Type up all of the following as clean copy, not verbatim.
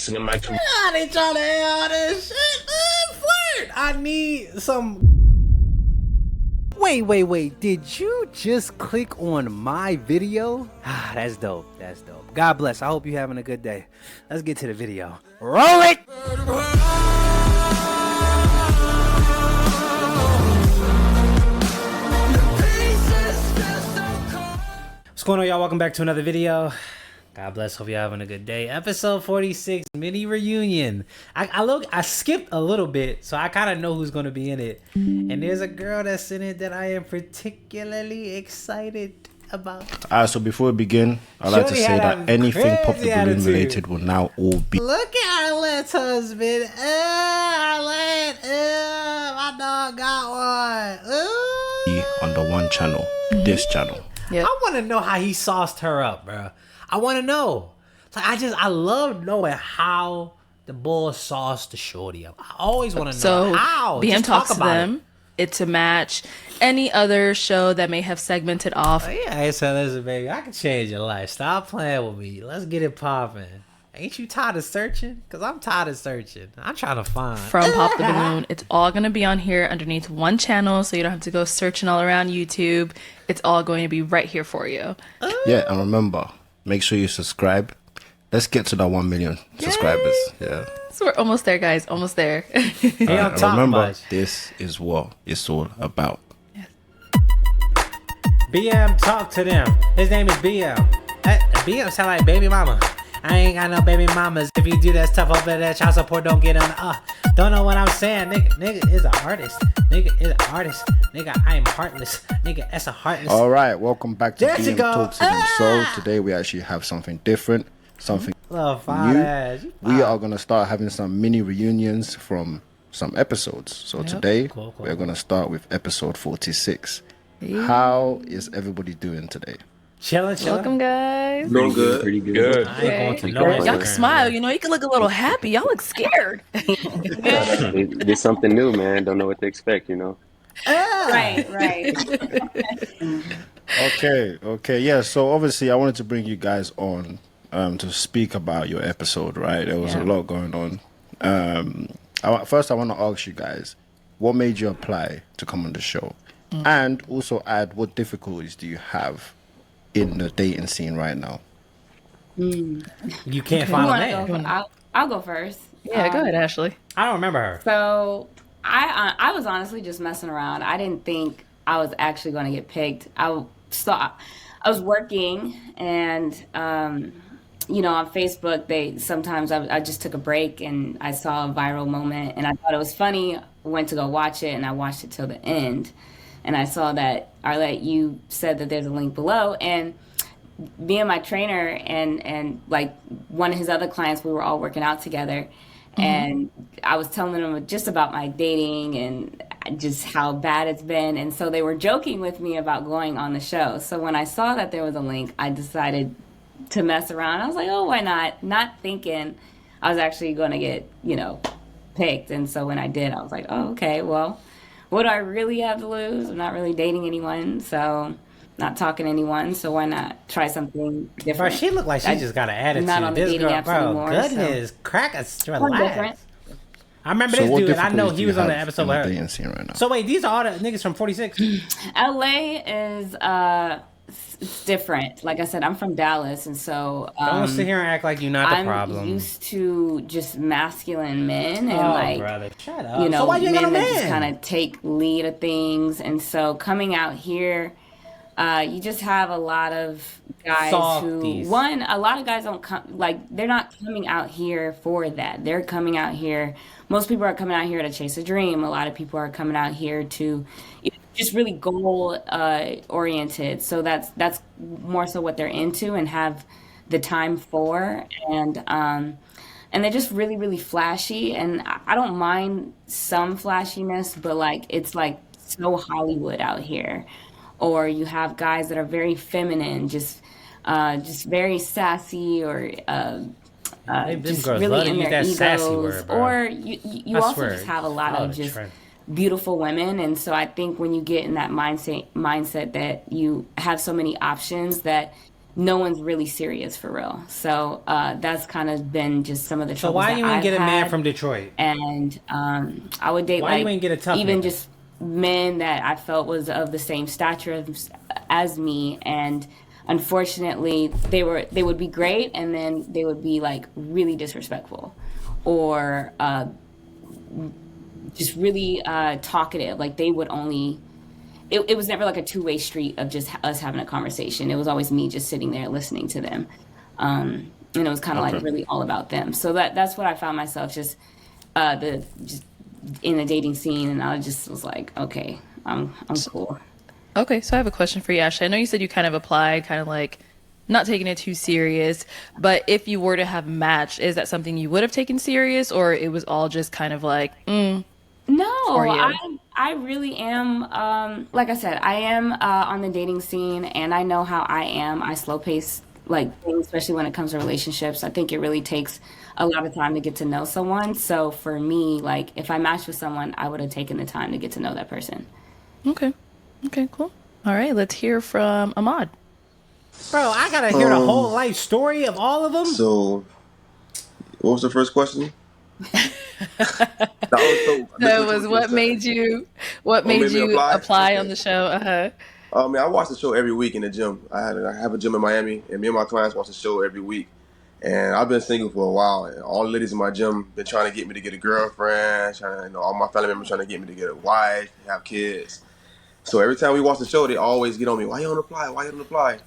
In my community. They trying to air all this shit, man. Flirt. I need some. Wait. Did you just click on my video? Ah, that's dope. That's dope. God bless. I hope you're having a good day. Let's get to the video. Roll it. What's going on, y'all? Welcome back to another video. God bless. Hope you're having a good day. Episode 46, mini reunion. I skipped a little bit, so I kind of know who's going to be in it. And there's a girl that's in it that I am particularly excited about. Alright, so before we begin, I'd like to say that anything Pop the Balloon related will now all be. Look at Arlette's husband. Arlette. My dog got one. Under one channel, this channel. Yep. I want to know how he sauced her up, bro. I want to know. Like, I love knowing how the bull sauced the shorty up. I always want to know how. BM talks to them. It's to match any other show that may have segmented off. Oh, yeah, so listen, baby, I can change your life. Stop playing with me. Let's get it popping. Ain't you tired of searching? Because I'm tired of searching. I'm trying to find. From Pop the Balloon. It's all going to be on here underneath one channel, so you don't have to go searching all around YouTube. It's all going to be right here for you. Yeah, and remember, make sure you subscribe. Let's get to that 1 million subscribers. Yeah. So we're almost there, guys. Almost there. And remember, this is what it's all about. Yes. BM, talk to them. His name is BM. BM sound like baby mama. I ain't got no baby mamas. If you do that stuff over there, child support don't get on. Don't know what I'm saying. Nigga is an artist. Nigga is an artist. Nigga, I am heartless. Nigga, that's a heartless. All right, welcome back to BM Talk to Them. So today we actually have something different, something new. We are gonna start having some mini reunions from some episodes. So today we're gonna start with episode 46. How is everybody doing today? Chilling. Welcome, guys. Doing good. Pretty good. I ain't going to Y'all can smile. You know, you can look a little happy. Y'all look scared. It's something new, man. Don't know what to expect, you know. Right. Okay. Yeah, so obviously I wanted to bring you guys on to speak about your episode, right? There was a lot going on. First I want to ask you guys, what made you apply to come on the show? And also add, what difficulties do you have in the dating scene right now? You can't find a man. I'll go first. Yeah, go ahead, Ashley. I don't remember her. So I was honestly just messing around. I didn't think I was actually going to get picked. I was working, and you know, on Facebook, sometimes I just took a break and I saw a viral moment and I thought it was funny. I went to go watch it and I watched it till the end. And I saw that, Arlette, you said that there's a link below. And me and my trainer and like one of his other clients, we were all working out together. And I was telling them just about my dating and just how bad it's been. And so they were joking with me about going on the show. So when I saw that there was a link, I decided to mess around. I was like, oh, why not? Not thinking I was actually going to get, you know, picked. And so when I did, I was like, oh, okay, well, what do I really have to lose? I'm not really dating anyone, so not talking to anyone, so why not try something different? Bro, she looked like she just got an attitude. Not on the this dating girl, apps bro, anymore. Goodness, crack a relax. I remember So this what dude. I know difficulties he do was you on the have episode in with the her. dating scene right now? So wait, these are all the niggas from 46? LA is it's different. Like I said, I'm from Dallas, and so Don't sit here and act like you're not the problem. I'm used to just masculine men and brother, shut up. You know, so why you men that just kind of take lead of things. And so coming out here, you just have a lot of guys Softies. a lot of guys don't come, like, they're not coming out here for that. They're coming out here. Most people are coming out here to chase a dream. A lot of people are coming out here to just really goal oriented. So that's more so what they're into and have the time for. And they're just really, really flashy. And I don't mind some flashiness, but like, it's like so Hollywood out here. Or you have guys that are very feminine, just very sassy, or just really in their egos. Or you also just have a lot of just beautiful women. And so I think when you get in that mindset that you have so many options, that no one's really serious for real. So that's kind of been just some of the So troubles why that you ain't I've get a man had. from Detroit? And I would date Why you like ain't get a tough even nigga? just men that I felt was of the same stature as me, and unfortunately they would be great, and then they would be like really disrespectful, or just really talkative. Like they would only. It was never like a two-way street of just us having a conversation. It was always me just sitting there listening to them, and it was kind of like really all about them. So that's what I found myself just in the dating scene, and I just was like, okay, I'm cool. Okay, so I have a question for you, Ashley. I know you said you kind of applied, kind of like not taking it too serious, but if you were to have matched, is that something you would have taken serious, or it was all just kind of like, for No, you? I really am. Like I said, I am on the dating scene, and I know how I am. I slow pace like things, especially when it comes to relationships. I think it really takes a lot of time to get to know someone. So for me, like if I matched with someone, I would have taken the time to get to know that person. Okay. Okay, cool. All right, let's hear from Ahmad. Bro, I gotta hear the whole life story of all of them. So, what was the first question? That was so. I missed So it what was you were saying. what Oh, made made me you apply? apply on Okay. the show? I mean, I watch the show every week in the gym. I have a gym in Miami, and me and my clients watch the show every week. And I've been single for a while, and all the ladies in my gym been trying to get me to get a girlfriend. All my family members trying to get me to get a wife, have kids. So every time we watch the show, they always get on me. Why you don't apply? Why you don't apply?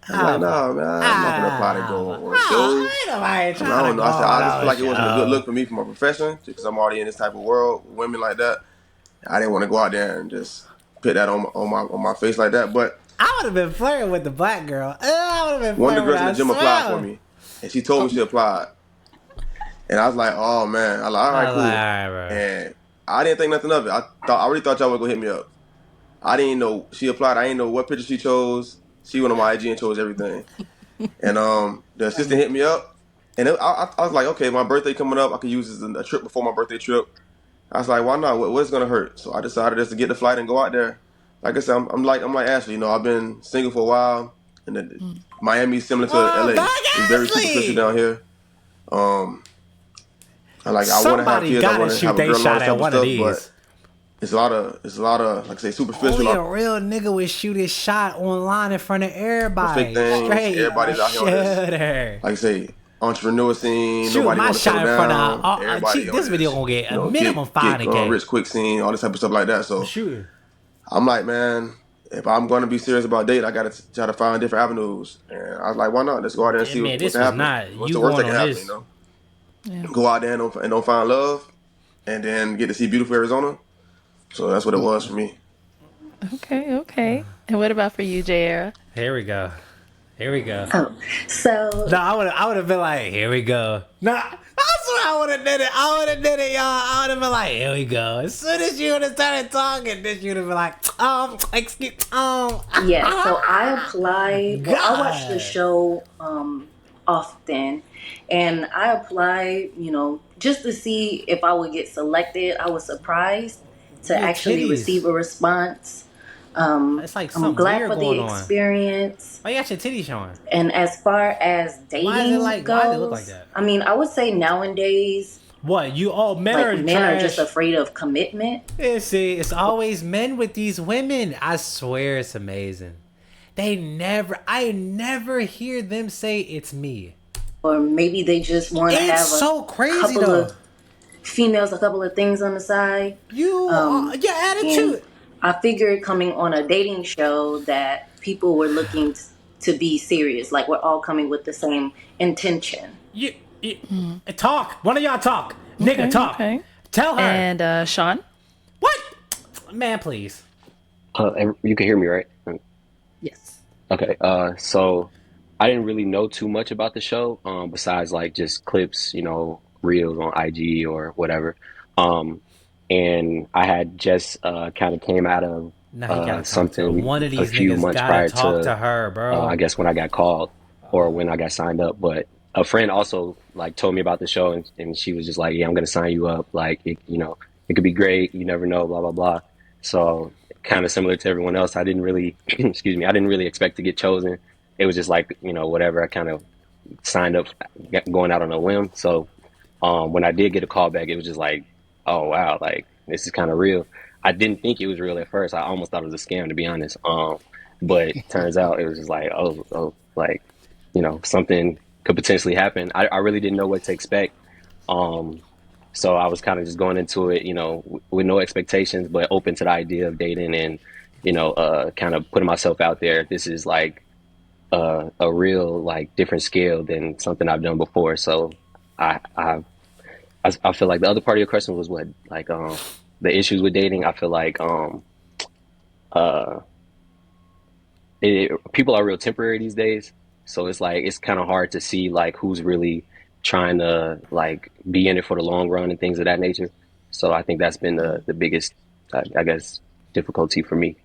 I'm like, nah, man, I'm not gonna apply to go on a show. Ain't nobody I trying to don't know. go I just on feel no like it wasn't a good show. look for me for my profession because I'm already in this type of world with women like that. I didn't want to go out there and just put that on my face like that. But I would have been flirting with the black girl. I would have been one of flirting the with girls in her, the I gym applied for swear. me, and she told me she applied, and I was like, oh man, I was like, all right, I was like, all cool. right, bro. And I didn't think nothing of it. I really thought y'all were gonna hit me up. I didn't know she applied. I didn't know what picture she chose. She went on my IG and chose everything. And the assistant hit me up, and I was like, okay, my birthday coming up, I could use this as a trip before my birthday trip. I was like, why not? What's gonna hurt? So I decided just to get the flight and go out there. Like I said, I'm like Ashley. You know, I've been single for a while, and then Miami's similar to Oh, LA. Doug It's very superficial Ashley! down here. I want to have Somebody kids. I gotta want to shoot have a they girl and all shot this at type of one of stuff, but these. it's a lot of like I say superficial. Only a real nigga would shoot his shot online in front of everybody. Fake things. Straight Everybody's out here on this, shooter. like I say, entrepreneur scene. Shoot Nobody my want to settle shot in front down. of Everybody on this video this, gonna get you a know, minimum get 500K. rich quick scene, all this type of stuff like that. So Shooter. I'm like, man, if I'm going to be serious about dating, I got to try to find different avenues. And I was like, why not? Let's go out there and see Man, what's this to was happen. not What's you the worst that going can on happen? this. Yeah. Go out there and don't find love, and then get to see beautiful Arizona. So that's what it was for me. Okay, okay. And what about for you, Jara? Here we go. Here we go. Oh, so No, I would have been like, here we go. No, I swear I would have did it. I would have did it, y'all. I would have been like, here we go. As soon as you would have started talking, then you would have been like, excuse, yeah, so I applied. Well, I watch the God. show often, and I applied, just to see if I would get selected. I was surprised to Your actually titties. receive a response. It's like I'm something glad weird for the going on. experience. Why you got your titties showing? And as far as dating Why does it goes, look like that? I mean, I would say nowadays, What, you all men are like men are just trash? afraid of commitment. Yeah, see, it's always men with these women. I swear it's amazing. I never hear them say it's me. Or maybe they just want to have It's so crazy couple though. of females, a couple of things on the side. Your And attitude. I figured coming on a dating show that people were looking to be serious. Like we're all coming with the same intention. You talk. One of y'all talk. Nigga, talk. Okay. Tell her. And Sean? What? Man, please. You can hear me, right? Yes. Okay. So I didn't really know too much about the show, besides like just clips, reels on IG or whatever. And I had just kind of came out of Now you gotta talk to her. something One of a these few niggas months gotta prior talk to to her, bro. I guess when I got called or when I got signed up. But a friend also like told me about the show, and she was just like, "Yeah, I'm gonna sign you up. Like, it could be great. You never know. Blah blah blah." So kind of similar to everyone else, I didn't really, excuse me, I didn't really expect to get chosen. it was just like, whatever. I kind of signed up, going out on a whim. So when I did get a call back, it was just like, oh wow, like this is kind of real. I didn't think it was real at first. I almost thought it was a scam, to be honest. But turns out it was just like, like, something could potentially happen. I really didn't know what to expect. Um, so I was kind of just going into it, with no expectations, but open to the idea of dating and, kind of putting myself out there. This is like a real, like, different scale than something I've done before. So I, I, I feel like the other part of your question was what, like, the issues with dating. I feel like, uh, people are real temporary these days. So it's like, it's kind of hard to see like who's really trying to like be in it for the long run and things of that nature. So I think that's been the biggest, I guess, difficulty for me.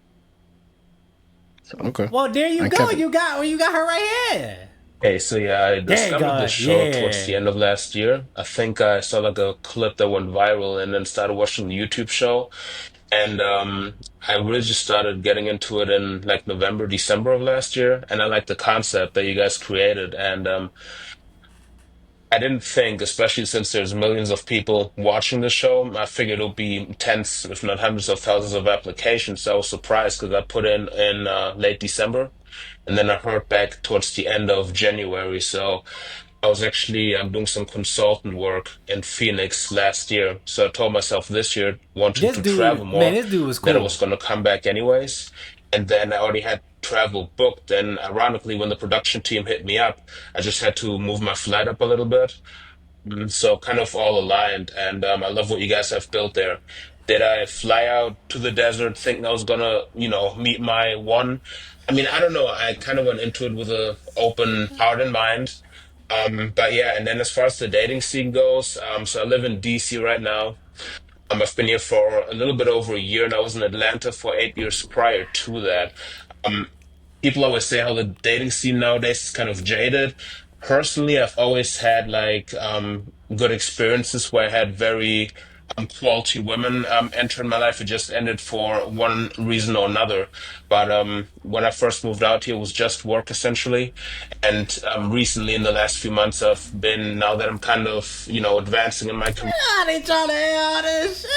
So Okay. Well, there you And go. Kevin. You got her right here. Hey, so yeah, I There you discovered go. this show towards the Yeah. end of last year. I think I saw like a clip that went viral and then started watching the YouTube show. And I really just started getting into it in like November, December of last year. And I like the concept that you guys created. And I didn't think, especially since there's millions of people watching the show, I figured it would be tens, if not hundreds of thousands of applications. So I was surprised because I put in late December, and then I heard back towards the end of January. So I was actually doing some consultant work in Phoenix last year. So I told myself this year, wanting This to travel dude, man, more, this dude was that I was cool. going to come back anyways. And then I already had travel booked. And ironically, when the production team hit me up, I just had to move my flight up a little bit. So kind of all aligned, and I love what you guys have built there. Did I fly out to the desert thinking I was gonna, meet my one? I mean, I don't know. I kind of went into it with a open heart and mind. But yeah, and then as far as the dating scene goes, so I live in DC right now. I've been here for a little bit over a year, and I was in Atlanta for 8 years prior to that. Um, People always say how the dating scene nowadays is kind of jaded. Personally, I've always had like good experiences where I had very quality women enter in my life. It just ended for one reason or another. But when I first moved out here, it was just work essentially. And recently, in the last few months, I've been, now that I'm kind of, advancing in my career. I ain't trying to hear all this shit.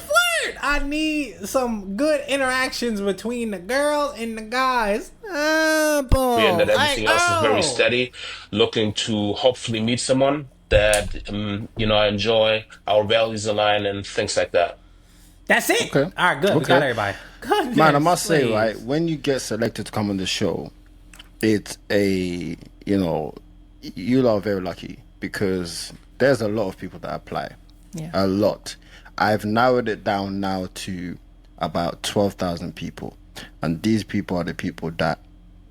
Flirt. I need some good interactions between the girls and the guys. And Boom. that Like, everything else is very oh. steady, looking to hopefully meet someone that I enjoy, our values align, and things like that. That's it. Okay. All right, good. We got Okay. everybody. Goodness, Man, I must say, please. right, when you get selected to come on the show, it's a, you lot are very lucky because there's a lot of people that apply. Yeah. A lot. I've narrowed it down now to about 12,000 people. And these people are the people that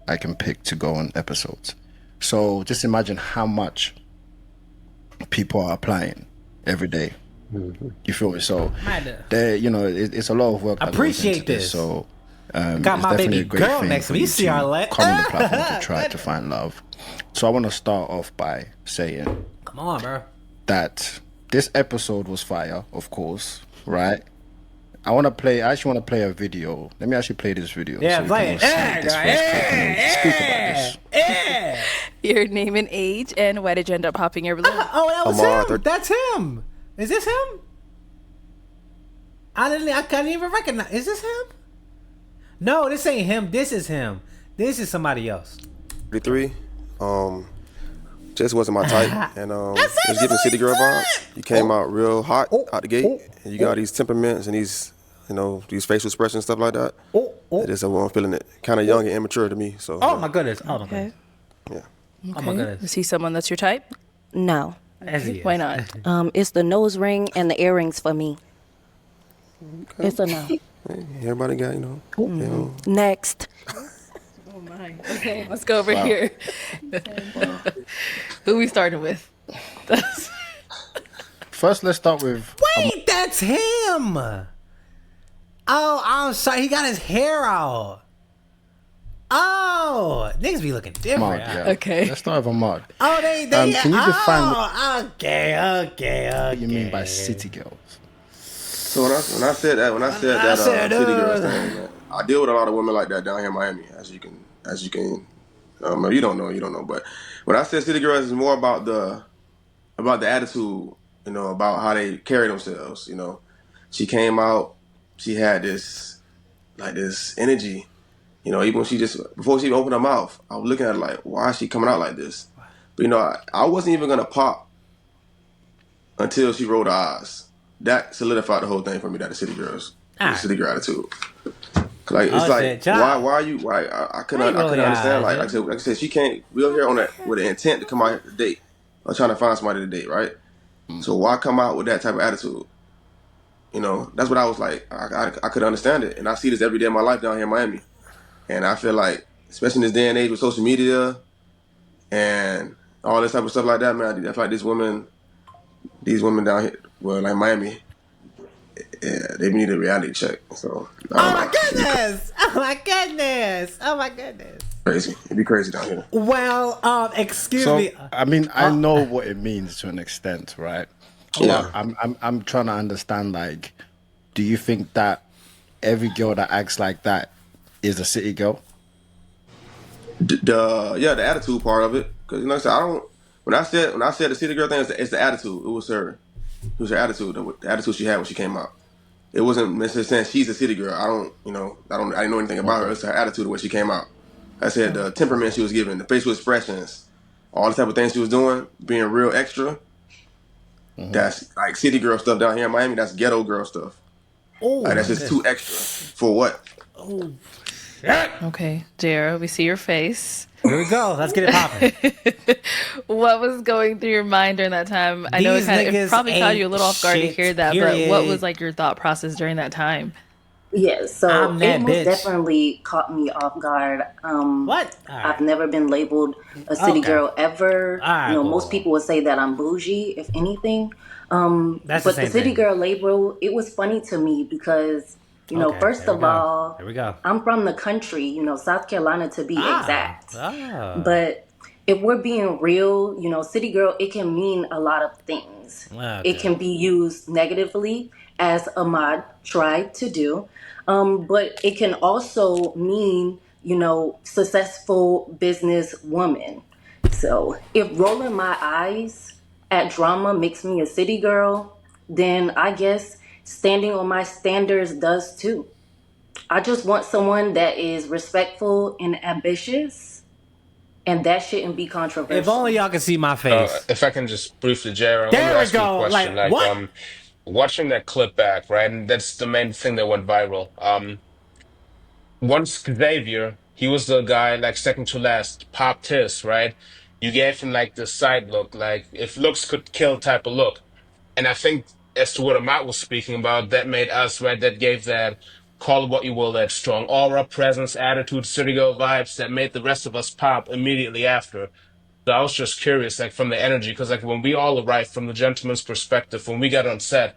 I can pick to go on episodes. So just imagine how much people are applying every day. You feel me? So Man, there, it's a lot of work. That goes appreciate into this. So got it's my definitely baby a great girl thing next to for me. you You see to Arlette? come on the platform to try to find love. So I want to start off by saying Come on, bro. that this episode was fire, of course, right? I actually want to play a video. Let me actually play this video. Yeah, we play can it. all see this first clip and then speak about this. Yeah. Your name and age, and why did you end up popping your balloon? Oh, that was Amar, him. That's him. Is this him? I can't even recognize. Is this him? No, this ain't him. This is him. This is somebody else. 33. Just wasn't my type, and That's it was giving city girl vibes. You came out real hot out the gate, oh, and you got these temperaments and these, these facial expressions and stuff like that. It just I'm feeling it. Kind of young and immature to me. So. Oh my goodness. Oh my goodness. Yeah. Oh my goodness. Is he someone that's your type? No. As he is. Why not? It's the nose ring and the earrings for me. It's a no. Hey, everybody got, Next. Oh my. Okay, let's go over here. Who we starting with? First, let's start with. Wait, that's him. Oh, I'm sorry. He got his hair out. Oh, niggas be looking different. Ahmad, yeah. Okay. Let's start with Ahmad. Oh, they. Can you define Okay. What you mean by city girls? So when I said that city girl thing, man, I deal with a lot of women like that down here in Miami, as you can If you don't know, you don't know. But when I said city girls, it's more about the attitude, about how they carry themselves. She came out, she had this energy. Even when before she even opened her mouth, I was looking at her like, why is she coming out like this? But I wasn't even gonna pop until she rolled her eyes. That solidified the whole thing for me. That the city girls, the Alright. city girl attitude. Like it's Oh like shit, why child. are you why I Why you couldn't I rolling couldn't your understand eyes, like yeah? like I said she can't we are here on that with an intent to come out here to date or trying to find somebody to date, right? So why come out with that type of attitude? That's what I was like. I could understand it, and I see this every day of my life down here in Miami, and I feel like, especially in this day and age with social media and all this type of stuff like that, man, I feel like these women down here, well, like Miami, yeah, they need a reality check. So I don't Oh my know. goodness! Oh my goodness! Oh my goodness! Crazy. It'd be crazy down here. Well, excuse So me. I mean, I know what it means to an extent, right? But Yeah. I'm trying to understand. Like, do you think that every girl that acts like that is a city girl? The attitude part of it, because like I said, I don't. When I said the city girl thing, it's the attitude. It was her attitude, the attitude she had when she came out. It wasn't necessarily saying she's a city girl. I didn't know anything about her. It's her attitude when she came out. I said the temperament she was giving, the facial expressions, all the type of things she was doing, being real extra. That's like city girl stuff down here in Miami. That's ghetto girl stuff. Oh Like my that's just too goodness! extra for what? Oh shit! Okay, Jara, we see your face. Here we go. Let's get it popping. What was going through your mind during that time? I know These it niggas probably caught you a ain't little off guard to shit. hear that, but what was Period. like your thought process during that time? Yeah, so I'm it that most bitch. definitely caught me off guard. What? All I've right. never been labeled a city Okay. girl ever. All right. Cool. Most people would say that I'm bougie, if anything. That's the But the same city thing. girl label, it was funny to me because, Okay. first Here we of go. all, Here we go. I'm from the country, South Carolina to be Ah. exact. Ah. But if we're being real, city girl, it can mean a lot of things. It Okay. can be used negatively, as Ahmad tried to do. But it can also mean, successful business woman. So if rolling my eyes at drama makes me a city girl, then I guess standing on my standards does too. I just want someone that is respectful and ambitious, and that shouldn't be If only controversial. y'all could see my face. If I can just briefly, Jared, let me There we ask you a go. question. Like Like, what? watching that clip back, right? And that's the main thing that went viral. Once Xavier, he was the guy like second to last, popped his, right? You gave him like the side look, like if looks could kill type of look. And I think as to what Amat was speaking about, that made us, right? That gave that, call it what you will, that strong aura, presence, attitude, city girl vibes that made the rest of us pop immediately after. So I was just curious, like from the energy, because like when we all arrived from the gentleman's perspective, when we got on set,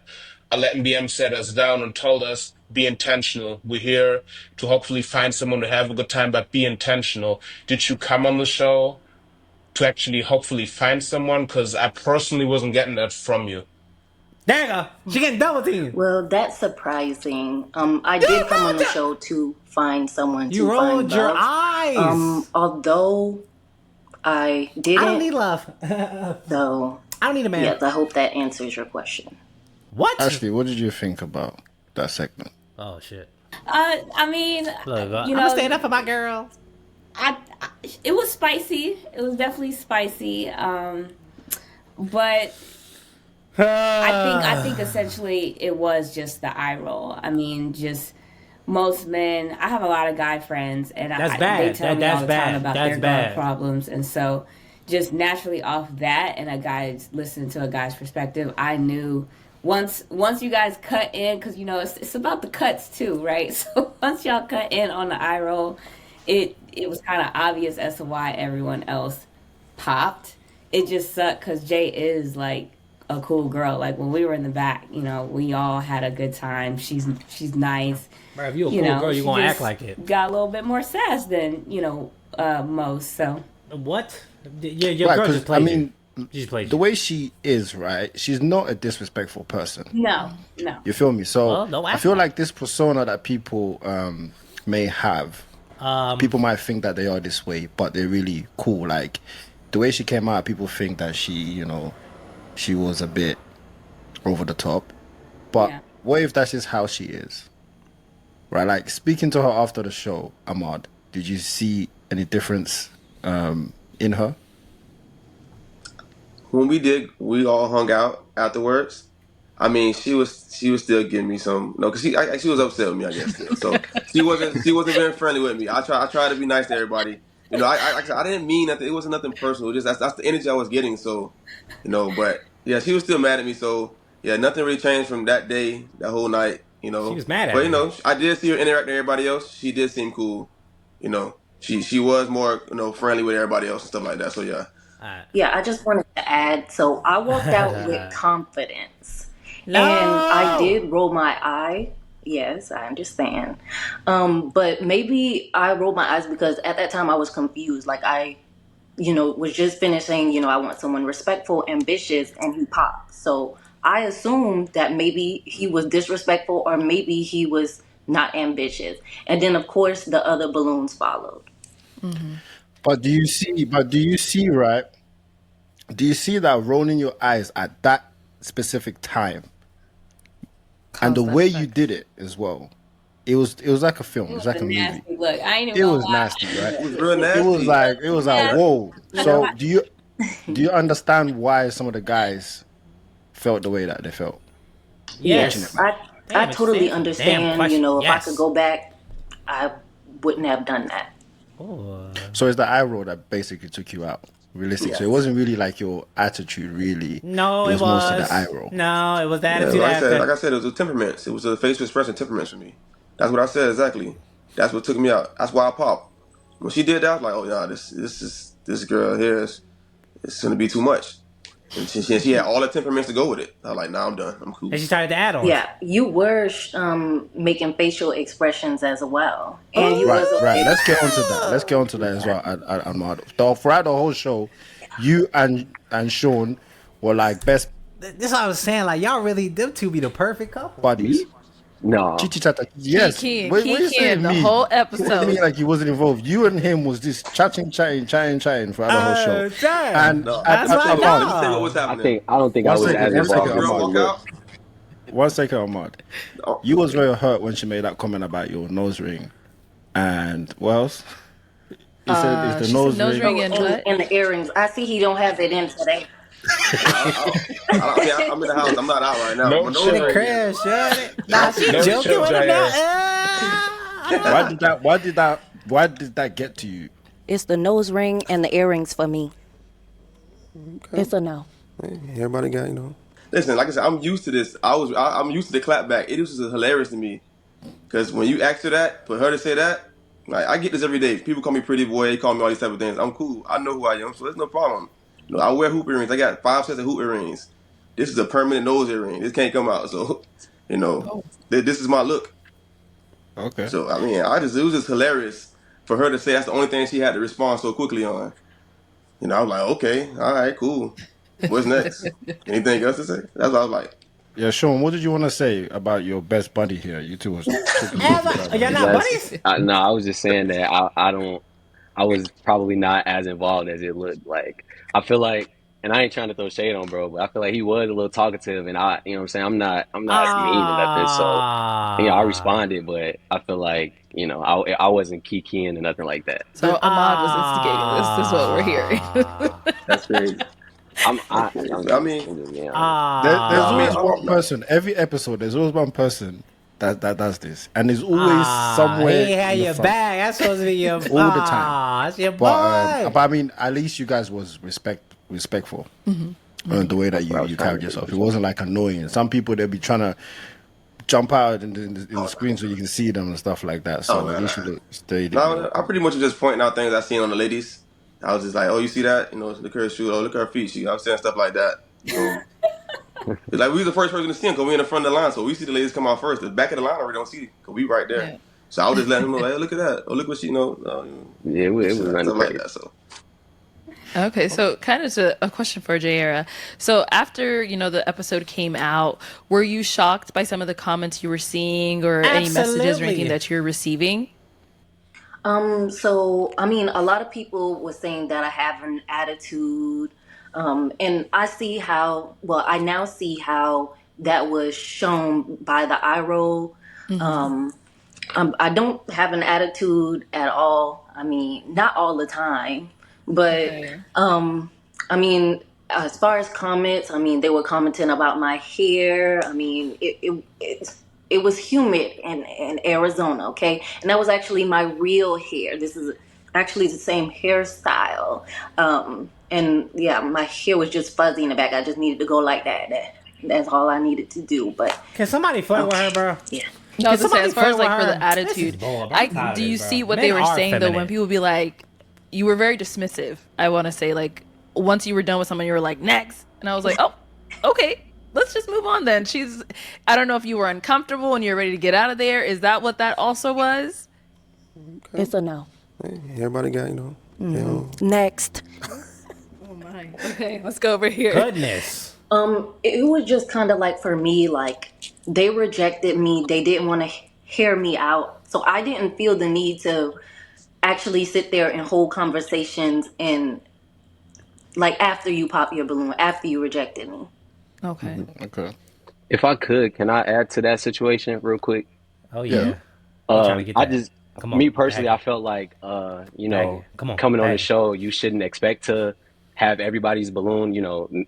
Arlette and BM sat us down and told us, be intentional. We're here to hopefully find someone to have a good time, but be intentional. Did you come on the show to actually hopefully find someone? Because I personally wasn't getting that from you. There you go. She getting double teamed. Well, that's surprising. I You did come on rolled the your. show to find someone You to find rolled your love. eyes. Although I I don't didn't, need love. I so don't need a man. yes, I hope that answers your question. What? Ashley, what did you think about that segment? Oh shit. I mean, Look, I'm you gonna know, stand up for my girl. it was spicy. It was definitely spicy. But I think essentially it was just the eye roll. I mean, just most men. I have a lot of guy friends, and That's they bad. tell me That's all the time bad. about That's their girl bad. problems, and so just naturally off that, and a guy's listening to a guy's perspective, I knew. Once you guys cut in, because it's about the cuts too, right? So once y'all cut in on the eye roll, it was kind of obvious as to why everyone else popped. It just sucked because Jay is like a cool girl. Like when we were in the back, we all had a good time. She's nice. Bro, if you a cool girl, you she gonna act just like it. got a little bit more sass than most. So What? Your Right, girl because just played I mean, you. She just played the you. way she is, right? She's not a disrespectful person. no, no. You feel me? So Well, don't I act feel like like this persona that people may have People might think that they are this way, but they're really cool. Like the way she came out, people think that she was a bit over the top. But Yeah. what if that's just how she is? Right? Like speaking to her after the show, Ahmad, did you see any difference in her? When we all hung out afterwards. I mean, she was still giving me some no, because she was upset with me, I guess. Still. So she wasn't very friendly with me. I try to be nice to everybody. Like I said, I didn't mean nothing. It wasn't nothing personal. Just that's the energy I was getting. So, but yeah, she was still mad at me. So yeah, nothing really changed from that day, that whole night. She was mad But at you. I did see her interact with everybody else. She did seem cool. She was more friendly with everybody else and stuff like that. So yeah. Yeah, I just wanted to add. So I walked out with confidence, and I No. did roll my eye. Yes, I understand. But maybe I rolled my eyes because at that time I was confused. Like I, was just finishing. I want someone respectful, ambitious, and he popped. So I assumed that maybe he was disrespectful or maybe he was not ambitious. And then of course the other balloons followed. But do you see? But do you see? Right? Do you see that rolling your eyes at that specific time and the Cause that way you effect. did it as well? It was like a film. It It's was like a a movie. nasty look. I ain't even It gonna was lie. nasty, right? It was real It was nasty. like it was like Nasty. whoa. So do you understand why some of the guys felt the way that they felt watching it? Yes. I Damn, it's totally a damn understand. question. If I could Yes. go back, I wouldn't have done that. Oh. So it's the eye roll that basically took you out. Realistic. So it Yes. wasn't really like your attitude. Really, No, it it was mostly the eye was. roll. No, it was the Yeah, attitude like after. I said, it was a temperaments. It was a facial expression temperaments for me. That's what I said exactly. That's what took me out. That's why I popped. When she did that, I was like, oh yeah, this girl here is it's gonna be too much. And she had all the temperaments to go with it. I was like, nah, I'm done. I'm And cool. she started the add-ons. Yeah, you were making facial expressions as well, and you Right, was right. okay. Let's get onto that. Let's get onto that as well. Ahmad. Throughout the whole show, you and Sean were like best This is what I was saying. Like, y'all really, them two be the perfect couple. buddies. Me? No. Chichi Chata. Yes. Key What are you saying? the Me? whole You telling me episode. like he wasn't involved. You and him was just chatting throughout the whole show. Damn. And No, That's what I let Ahmad, me tell you what know. was happening. I don't think I one was second, as Every one time second, a involved as girl she Ahmad. walk looked. out, One second, Ahmad. oh, You was very hurt when she made that comment about your nose ring. And what else? He said it's the She said nose nose ring. ring and And, what? and the earrings, I see he don't have it in today. yeah, I mean, I'm in the house. I'm not out right now. No My In nose the chill. ring is. crib, shut it. Nah, she No joking chill, with him now. Jair. Why did that get to you? It's the nose ring and the earrings for me. It's a no. Everybody got Listen, like I said, I'm used to this. I'm used to the clap back. It was just hilarious to me because when you asked her that, for her to say that, like I get this every day. People call me pretty boy. They call me all these type of things. I'm cool. I know who I am, so there's no problem. I wear hoop earrings. I got 5 sets of hoop earrings. This is a permanent nose earring. This can't come out. So, this is my look. Okay. So I mean, it was just hilarious for her to say that's the only thing she had to respond so quickly on. I was like, okay, all right, cool. What's next? Anything else to say? That's what I was like. Yeah, Sean, what did you want to say about your best buddy here? You two was talking about Y'all each not other. buddies? No, I was just saying that I was probably not as involved as it looked like. I feel like, and I ain't trying to throw shade on bro, but I feel like he was a little talkative, and you know what I'm saying? I'm not mean or nothing, so I Ah. responded, but I feel like, I wasn't kikiing or nothing like that. So Ahmad was instigating this. This is what we're hearing. That's crazy. I mean, I'm just being honest. There's I mean, always one person. Every episode, there's always one person that does this, and there's always somewhere He had in the your front back. That's supposed to be your all the time. That's your boy. But I mean, at least you guys was respectful. The way that That's what I was you trying carried to yourself. do. It wasn't like annoying. Some people they'll be trying to jump out in the screen so you can see them and stuff like that. So no, at least no. you stayed. No, I pretty much was just pointing out things I seen on the ladies. I was just like, oh, you see that? Look at her shoe. Oh, look at her feet. I'm saying stuff like that. It's like we was the first person to see them because we in the front of the line. So we see the ladies come out first. The back of the line, we don't see because we right there. Yeah. So I was just letting them know, like, hey, look at that. Oh, look what she know. Yeah, it was Stuff running like crazy. that. So Okay, so kind of a question for Jaira. So after, the episode came out, were you shocked by some of the comments you were seeing or any messages or anything Absolutely. that you're receiving? So I mean, a lot of people were saying that I have an attitude, and I see how. Well, I now see how that was shown by the eye roll. Mm-hmm. Um, I don't have an attitude at all. I mean, not all the time, but Okay. I mean, as far as comments, I mean, they were commenting about my hair. I mean, it was humid in Arizona, okay, and that was actually my real hair. This is actually the same hairstyle, and yeah, my hair was just fuzzy in the back. I just needed to go like that. That's all I needed to do. But Can somebody flirt with her, bro? yeah. No, I was Can gonna say, somebody as far as flirt with like for the her? This is attitude, bull. I'm I tired of do you this, bro. see what Men they were are saying though when feminine. people be like, you were very dismissive. I want to say like once you were done with someone, you were like next, and I was like, oh, okay, let's just move on then. I don't know if you were uncomfortable and you're ready to get out of there. Is that what that also was? It's a no. Hey, everybody got, Next. Oh my. Okay, let's go over here. Goodness. It was just kind of like for me, like they rejected me. They didn't want to hear me out. So I didn't feel the need to actually sit there and hold conversations and like after you pop your balloon, after you rejected me. Okay. Okay. If I could, can I add to that situation real quick? Oh Yeah. yeah. He trying to get I that. just, Come on, me personally, bag I it. felt like, Bag it. Come on, coming on the bag it. show, you shouldn't expect to have everybody's balloon,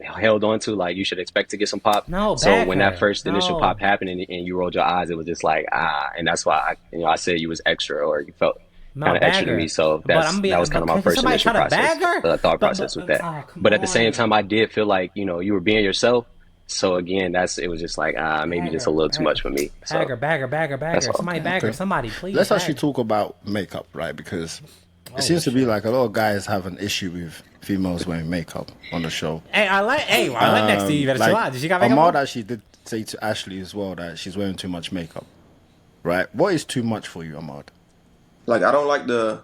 held on to. Like, you should expect to get some pop. No, So bag when that her. first initial pop No. happened and you rolled your eyes, it was just like, and that's why I said you was extra or you felt No, kind of extra to me. bagger. So But I'm that being. was kind But of my can first somebody initial try to process, bag her? thought process with that. Oh, come But at the same on. time, I did feel like, you were being yourself. So again, it was just like, maybe just a Bagger, little too much bagger, for me. So bagger. that's all. Somebody bag her. Okay. Somebody, please. Let's bag actually her. talk about makeup, right? Because it Oh, seems to be shit. like a lot of guys have an issue with females wearing makeup on the show. Hey, I like next to you. You better chill out. Did she got makeup Ahmad on? actually did say to Ashley as well that she's wearing too much makeup, right? What is too much for you, Ahmad? Like I don't like the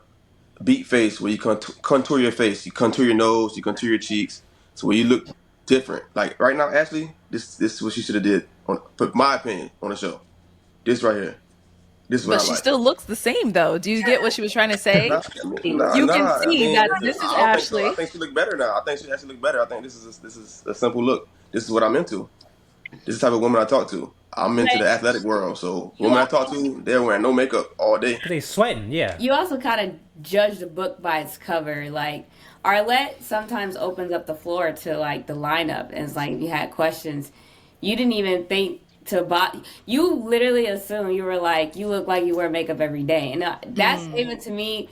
beat face where you contour your face, you contour your nose, you contour your cheeks, so where you look different. Like right now, Ashley, this is what she should have did. Put my opinion on the show. This right here. This is what But I she like. still looks the same though. Do you get what she was trying to say? Nah, You can nah. I see mean, that this is I don't think so. I Ashley. think she look better now. I think she actually look better. I think this is a simple look. This is what I'm into. This is the type of woman I talk to. I'm into the athletic world, so You women I talk to, they're wearing no makeup all day. Cause they sweating. Yeah. you also kind of judge the book by its cover. Like Arlette sometimes opens up the floor to like the lineup, and it's like if you had questions, you didn't even think to you literally assume you were like you look like you wear makeup every day, and that statement to me.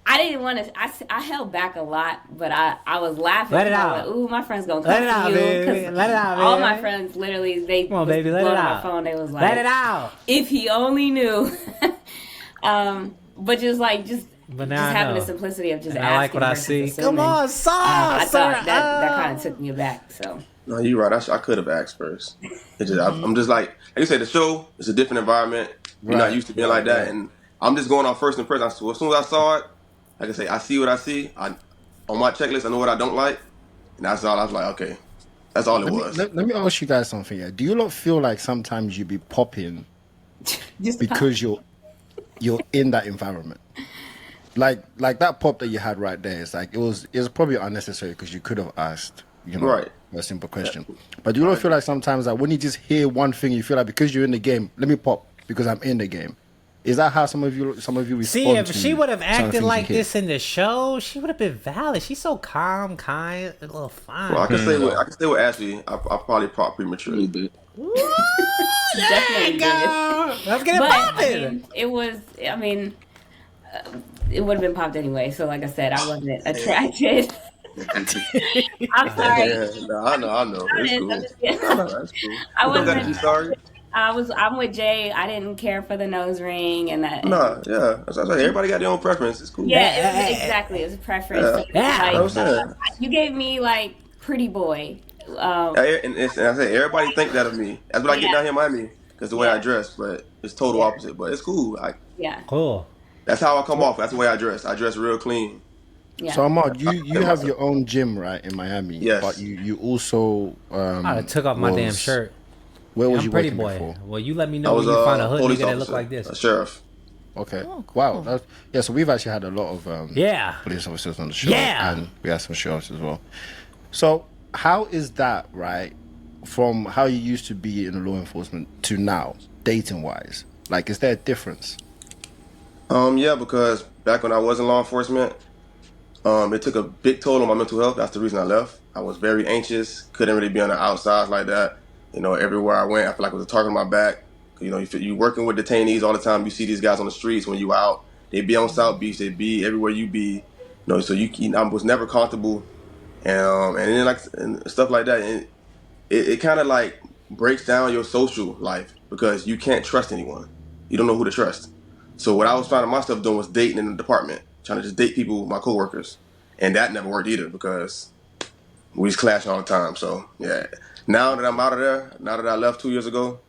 I didn't want to. I held back a lot, but I was laughing. Let it 'cause I out. was like, ooh, my friend's gonna Let come it for out, you. baby. Let it out, All baby. my friends literally they Come on, was baby. Let it blowing on out. my phone. They was like, Let it out. if he only knew. But just But now I having know. the simplicity of just And asking I like what I versus see. assuming, Come on, I sauce. thought that kind of took me aback. So No, you're right. I could have asked first. I'm just like you said, the show is a different environment. You're not Right, used to being like that, and I'm just going off first impression. So as soon as I saw it, like I say, I see what I see. On my checklist, I know what I don't like, and that's all. I was like, okay, that's all it Let me was. let me ask you guys something. Yeah, do you not feel like sometimes you be popping just because you're in that environment? Like that pop that you had right there. It's like it was probably unnecessary because you could have asked, Right. a simple question. But do you not feel like sometimes that when you just hear one thing, you feel like because you're in the game, let me pop because I'm in the game. Is that how some of you respond? See, if to she would have some of the acted things you like hear? this in the show, she would have been valid. She's so calm, kind, a little fine. Well, I can say So- what I can say with Ashley. I probably popped prematurely. definitely did. Let's get it But popping. it was. It would have been popped anyway. So like I said, I wasn't attracted. I'm sorry. Yeah, no, I know. It's cool. I'm just kidding. No, that's cool. I You don't gotta wasn't. be sorry. I'm with Jay. I didn't care for the nose ring and that. Nah, yeah. That's what I'm saying. Everybody got their own preference. It's cool. Yeah, exactly. It was a preference. Yeah. Like, I was saying. you gave me like pretty boy. And I say everybody think that of me. That's what I get down here in Miami because the way I dress, but it's total opposite. But it's cool. Yeah. Cool. That's how I come off. That's the way I dress. I dress real clean. Yeah. So Ahmad, you have your own gym, right, in Miami? Yes. But you also I took off my damn was- shirt. Where was I'm you pretty working boy. before? Well, you let me I know when was you find a a hood police nigga that officer, look like this. a sheriff. Okay. Oh, Wow. cool. Yeah. So we've actually had a lot of Yeah. police officers on the show, Yeah. and we had some shows as well. So how is that right? From how you used to be in law enforcement to now, dating wise, like, is there a difference? Yeah, because back when I was in law enforcement, it took a big toll on my mental health. That's the reason I left. I was very anxious, couldn't really be on the outside like that. Everywhere I went, I feel like it was a target on my back. You working with detainees all the time. You see these guys on the streets when you out. They be on South Beach. They be everywhere you be. So I was never comfortable, and then like and stuff like that. And it kind of like breaks down your social life because you can't trust anyone. You don't know who to trust. So what I was finding myself doing was dating in the department, trying to just date people, my coworkers, and that never worked either because we was clashing all the time. So yeah, now that I'm out of there, now that I left 2 years ago,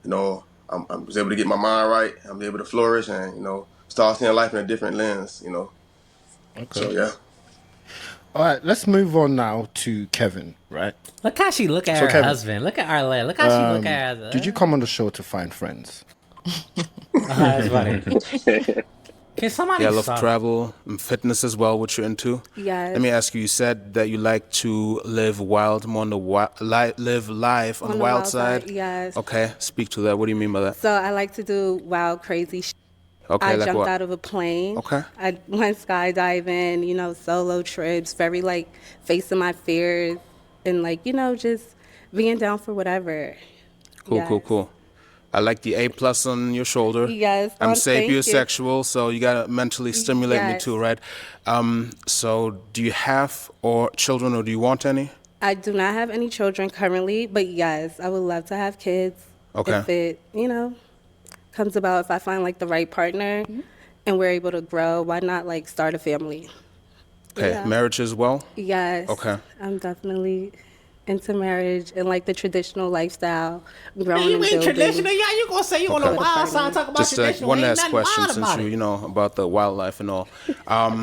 I was able to get my mind right. I'm able to flourish and start seeing life in a different lens. Okay. So yeah. All right. Let's move on now to Kevin. Right. Look how she look at So her Kevin, husband. Look at Arlette. Look how she look at her. did you come on the show to find friends? That's funny. Can Yeah, somebody I love stop? travel and fitness as well, which you're into. Yes. Let me ask you, you said that you like to live wild, more on the live life on the wild side. Yes. Okay, speak to that. What do you mean by that? So I like to do wild, crazy shit. Okay, I like jumped what? out of a plane. Okay. I went skydiving, solo trips, very like facing my fears and like, just being down for whatever. Cool, Yes. cool, cool. I like the A plus on your shoulder. Yes. I'm Thank you. sapiosexual, so you gotta mentally stimulate me Yes. too, right? So do you have or children, or do you want any? I do not have any children currently, but yes, I would love to have kids. Okay. If it, comes about, if I find like the right partner and we're able to grow, why not like start a family? Okay, Yeah. marriage as well. Yes. Okay. I'm definitely into marriage and like the traditional lifestyle, growing You and ain't building. traditional. Yeah, you gonna say you on the Okay. wild side talk about Just like traditional. one Ain't last nothing question, wild since about it. you know about the wildlife and all.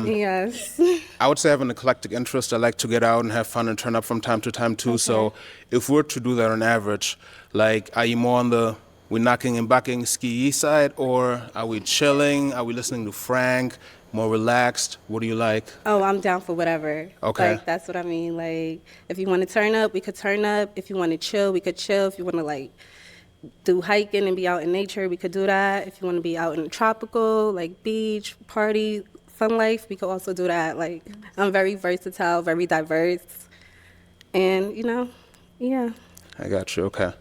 Yes. I would say I have an eclectic interest. I like to get out and have fun and turn up from time to time too. So if we're to do that on average, like, are you more on the we knocking and bucking ski side, or are we chilling? Are we listening to Frank? More relaxed? What do you like? Oh, I'm down for whatever. Okay. Like, that's what I mean. Like, if you want to turn up, we could turn up. If you want to chill, we could chill. If you want to, like, do hiking and be out in nature, we could do that. If you want to be out in the tropical, like, beach, party, fun life, we could also do that. Like, I'm very versatile, very diverse. And, yeah. I got you. Okay.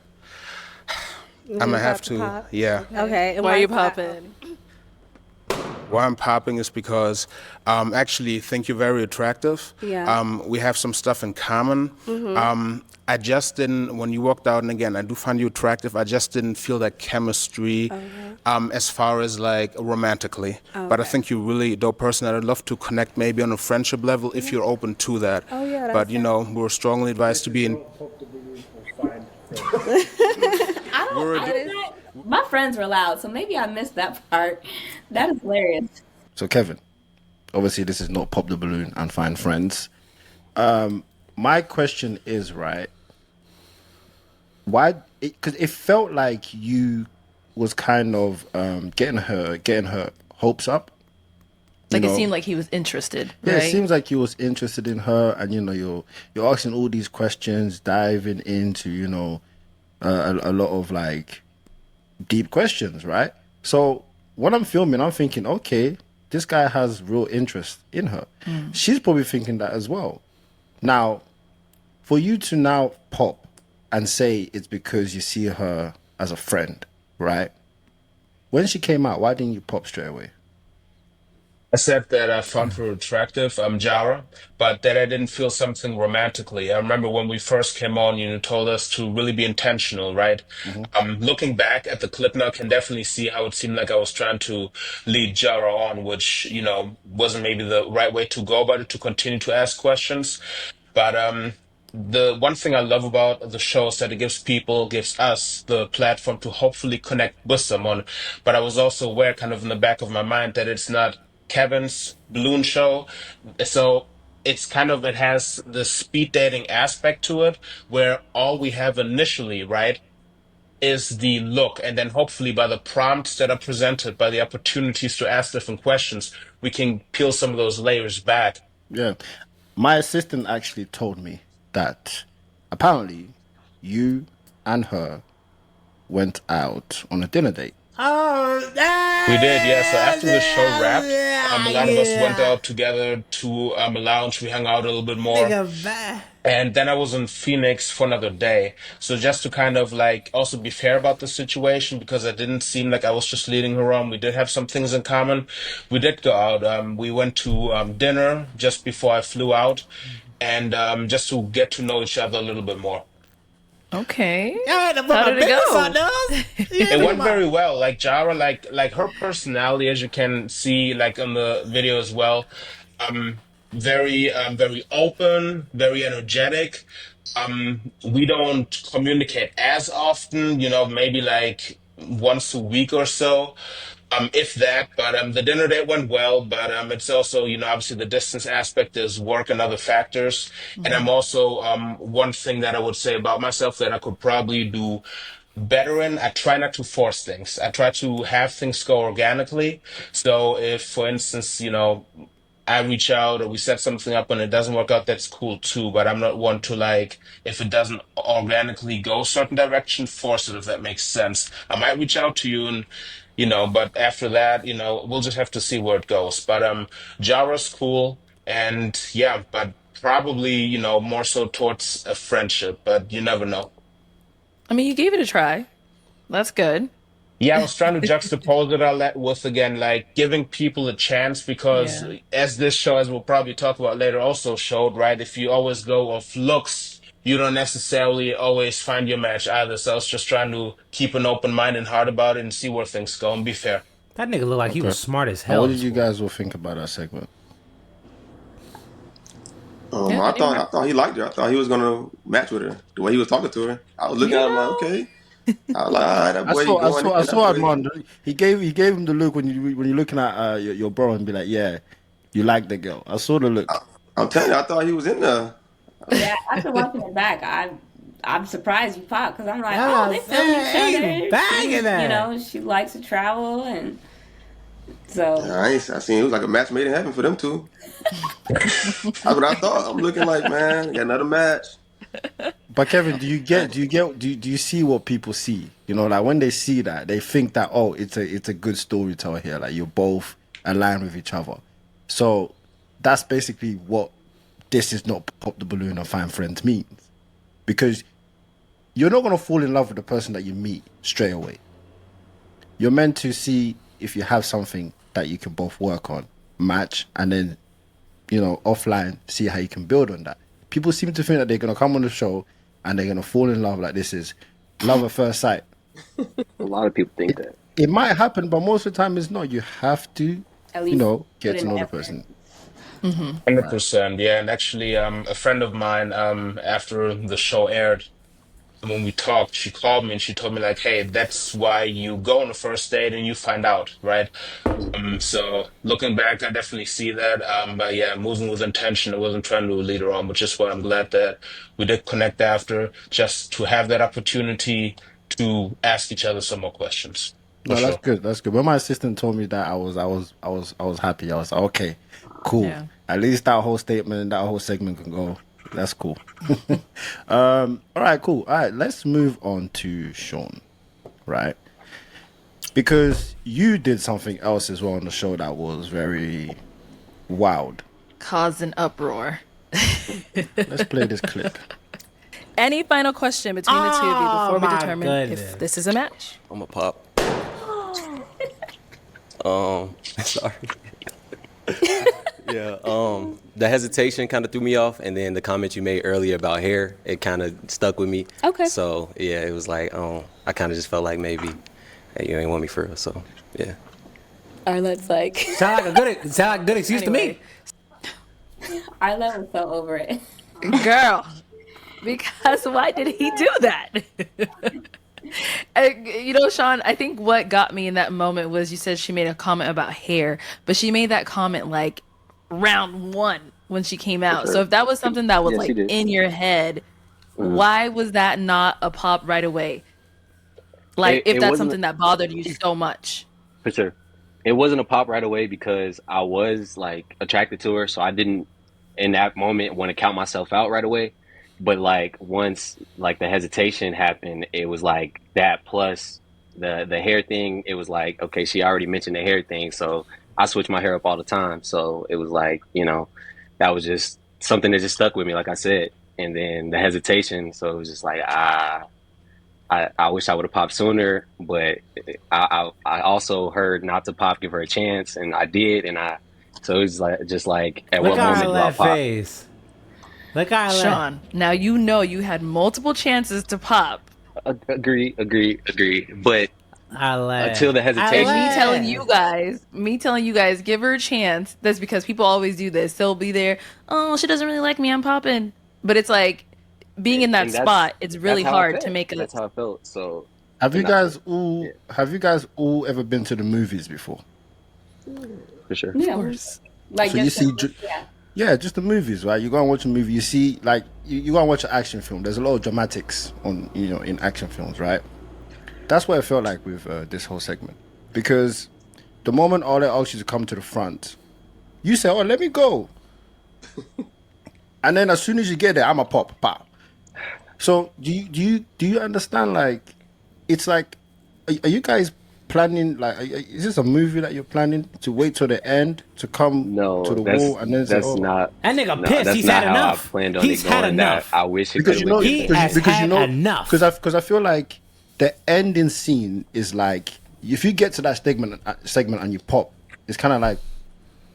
You I'm gonna have pop the to. pop? Yeah. Okay. And Why are you pop? popping? Why I'm popping is because actually think you're very attractive. Yeah. We have some stuff in common. I just didn't, when you walked out, and again, I do find you attractive, I just didn't feel that chemistry as far as like romantically. But I think you're really a dope person, and I'd love to connect maybe on a friendship level if you're open to that. Oh, yeah, But that's we're strongly advised to be in. My friends were loud, so maybe I missed that part. That is hilarious. So Kevin, obviously this is not pop the balloon and find friends. My question is, right, why? Because it felt like you was kind of getting her hopes up. Like, You it know? seemed like he was interested, Yeah, right? it seems like you was interested in her, and you're asking all these questions, diving into a lot of like deep questions, right? So when I'm filming, I'm thinking, okay, this guy has real interest in her. She's probably thinking that as well. Now, for you to now pop and say it's because you see her as a friend, right? When she came out, why didn't you pop straight away? I said that I found her attractive, Jara, but that I didn't feel something romantically. I remember when we first came on, you told us to really be intentional, right? Looking back at the clip now, I can definitely see how it seemed like I was trying to lead Jara on, which, wasn't maybe the right way to go about it, to continue to ask questions. But the one thing I love about the show is that it gives us the platform to hopefully connect with someone. But I was also aware, kind of in the back of my mind, that it's not Kevin's balloon show. So it has the speed dating aspect to it, where all we have initially, right, is the look. And then hopefully by the prompts that are presented, by the opportunities to ask different questions, we can peel some of those layers back. Yeah. My assistant actually told me that apparently you and her went out on a dinner date. Oh, We did, yeah. So after the show wrapped, yeah, a lot of us went yeah. out together to a lounge. We hung out a little bit more. Nigga, bad. And then I was in Phoenix for another day. So just to kind of like also be fair about the situation, because it didn't seem like I was just leading her on. We did have some things in common. We did go out. We went to dinner just before I flew out, and just to get to know each other a little bit more. Okay. I had to put How my did it business go? on those. Yeah, It look at went my. very well. Like Jara, like her personality, as you can see, like on the video as well, very open, very energetic. We don't communicate as often, maybe like once a week or so, if that. But the dinner date went well. But it's also, obviously the distance aspect is work and other factors. And I'm also one thing that I would say about myself that I could probably do better in. I try not to force things. I try to have things go organically. So if, for instance, I reach out or we set something up and it doesn't work out, that's cool too. But I'm not one to like, if it doesn't organically go a certain direction, force it, if that makes sense. I might reach out to you and, but after that, we'll just have to see where it goes. But Jara's cool and yeah, but probably, more so towards a friendship, but you never know. I mean, you gave it a try. That's good. Yeah, I was trying to juxtapose it all that with again, like giving people a chance because Yeah. as this show, as we'll probably talk about later, also showed, right? If you always go off looks, you don't necessarily always find your match either. So I was just trying to keep an open mind and heart about it and see where things go and be fair. That nigga looked like he Okay. was smart as Now, hell what in did you school. guys all think about that segment? Yeah, I thought he liked her. I thought he was gonna match with her. The way he was talking to her, I was looking at him like, okay. I was like, all right, that I boy, he saw, I going saw, I in. That saw boy. Armand. He gave him the look when you're looking at your bro and be like, yeah, you like the girl. I saw the look. I'm telling you, I thought he was in there. Yeah, after watching it back, I'm surprised you popped because I'm like, oh, Yeah, they feel each hey, other. banging that. She likes to travel, and so I seen it was like a match made in heaven for them two. That's what I thought. I'm looking like, man, got another match. But Kevin, do you see what people see? Like when they see that, they think that, oh, it's a good storyteller here. Like you're both aligned with each other. So that's basically what this is not pop the balloon or find friends means. Because you're not gonna fall in love with the person that you meet straight away. You're meant to see if you have something that you can both work on, match, and then offline, see how you can build on that. People seem to think that they're going to come on the show and they're going to fall in love like this is love at first sight. A lot of people think that. It might happen, but most of the time it's not. You have to, at least put get to in know the the effort. person. 100%. Yeah. And actually, a friend of mine, after the show aired, when we talked, she called me and she told me like, "Hey, that's why you go on the first date and you find out, right?" So looking back, I definitely see that. But yeah, moving with intention. I wasn't trying to lead her on, which is why I'm glad that we did connect after, just to have that opportunity to ask each other some more questions, for No, that's sure. good. That's good. When my assistant told me that, I was happy. I was like, okay, cool. Yeah. At least that whole statement, that whole segment can go. That's cool. All right, cool. All right, let's move on to Sean. Right. Because you did something else as well on the show that was very wild. Caused an uproar. Let's play this clip. Any final question between the two of you before we my determine goodness. if this is a match? I'm a pop. Sorry. Yeah. The hesitation kind of threw me off, and then the comment you made earlier about hair, it kind of stuck with me. Okay. So yeah, it was like, I kind of just felt like maybe hey, you ain't want me for real. So yeah. Arlette's like, Sound like a good excuse to me. Arlette was so over it. girl, because why did he do that? Sean, I think what got me in that moment was you said she made a comment about hair, but she made that comment like round one when she came out. sure. So if that was something that was Yeah, she like did. in your head, why was that not a pop right away? Like, if it that's wasn't something that bothered you so much. for sure. It wasn't a pop right away because I was like attracted to her, so I didn't in that moment want to count myself out right away. But like once like the hesitation happened, it was like that plus the hair thing. It was like okay, she already mentioned the hair thing, so I switch my hair up all the time. So it was like that was just something that just stuck with me, like I said. And then the hesitation, so it was just like I wish I would have popped sooner, but I also heard not to pop, give her a chance, and I did, and so it was like just like at Look what at moment do I Arlette pop? face. Look at Arlette. Sean, now you know you had multiple chances to pop. Agree. But until Arlette. the And hesitation, me telling you guys, give her a chance. That's because people always do this. They'll be there, oh, she doesn't really like me, I'm popping. But it's like being in that and that's spot, it's that's really how I hard to felt. make a That's how I felt. So Have you and I, guys all yeah, have you guys all ever been to the movies before? for sure. Yeah, course. like So you just see, yeah. yeah, just the movies, right? You go and watch a movie, you see, like, you go and watch an action film. There's a lot of dramatics on, in action films, right? That's what it felt like with this whole segment, because the moment all they ask you to come to the front, you say, "Oh, let me go," and then as soon as you get there, I'm a pop. So do you understand? Like, it's like, are you guys planning? Like, is this a movie that you're planning to wait till the end to come to No, the wall and then say, that's "Oh"? not That nigga no, pissed. that's He's not had how I enough. planned on it He's had going. That enough. I wish it could Because have you went know, He different. has because you had know, enough. because I feel like the ending scene is like, if you get to that segment and you pop, it's kind of like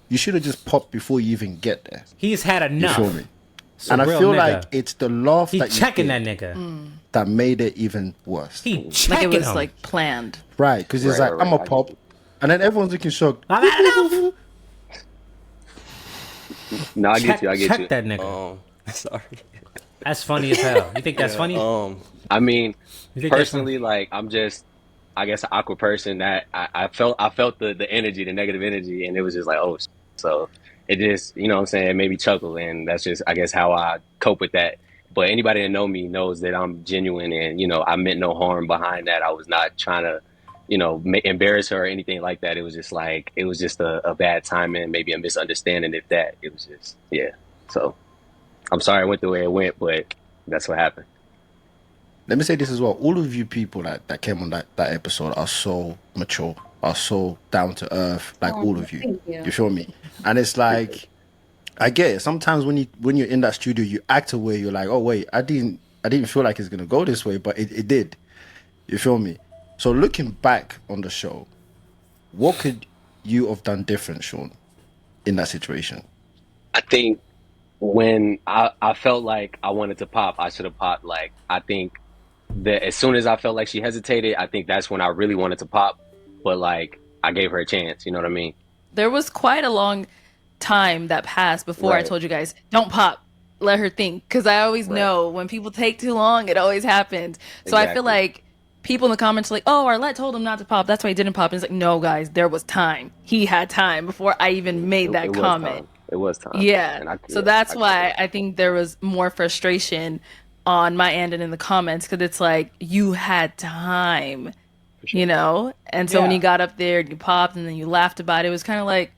you should have just popped before you even get there. He's had You enough. feel me? It's a And I real feel nigga. like it's the laugh He that you checking get that nigga. that made it even worse. He Like checking it was him. like planned. Right? Because it's Right, like, right, I'm a right. I pop, get you. and then everyone's looking shocked. I've had enough. No, I get Check, you. I get check you. that nigga. Sorry. That's funny as hell. You think that's funny? I mean, You think that's personally, like I'm just, I guess, an awkward person that I felt the energy, the negative energy, and it was just like, oh, so it just, you know what I'm saying, it made me chuckle, and that's just, I guess, how I cope with that. But anybody that know me knows that I'm genuine, and I meant no harm behind that. I was not trying to, embarrass her or anything like that. It was just like, it was just a bad timing, maybe a misunderstanding. If that, it was just, yeah. So I'm sorry it went the way it went, but that's what happened. Let me say this as well. All of you people that came on that episode are so mature, are so down to earth, like all of you. Thank you. You feel me? And it's like, I get it. Sometimes when you're in that studio, you act a way. You're like, oh wait, I didn't feel like it's gonna go this way, but it did. You feel me? So looking back on the show, what could you have done different, Sean, in that situation? I think when I felt like I wanted to pop, I should have popped. Like, I think that as soon as I felt like she hesitated, I think that's when I really wanted to pop. But like, I gave her a chance. You know what I mean? There was quite a long time that passed before I Right. told you guys, don't pop. Let her think. Because I always Right. know when people take too long, it always happens. So I feel Exactly. like people in the comments are like, oh, Arlette told him not to pop. That's why he didn't pop. And it's like, no, guys, there was time. He had time before I even made that It was comment. time. It was time. Yeah. And So yeah, that's I get why that. I think there was more frustration on my end and in the comments because it's like, you had time, For sure. you know? And so when Yeah. you got up there and you popped and then you laughed about it, it was kind of like,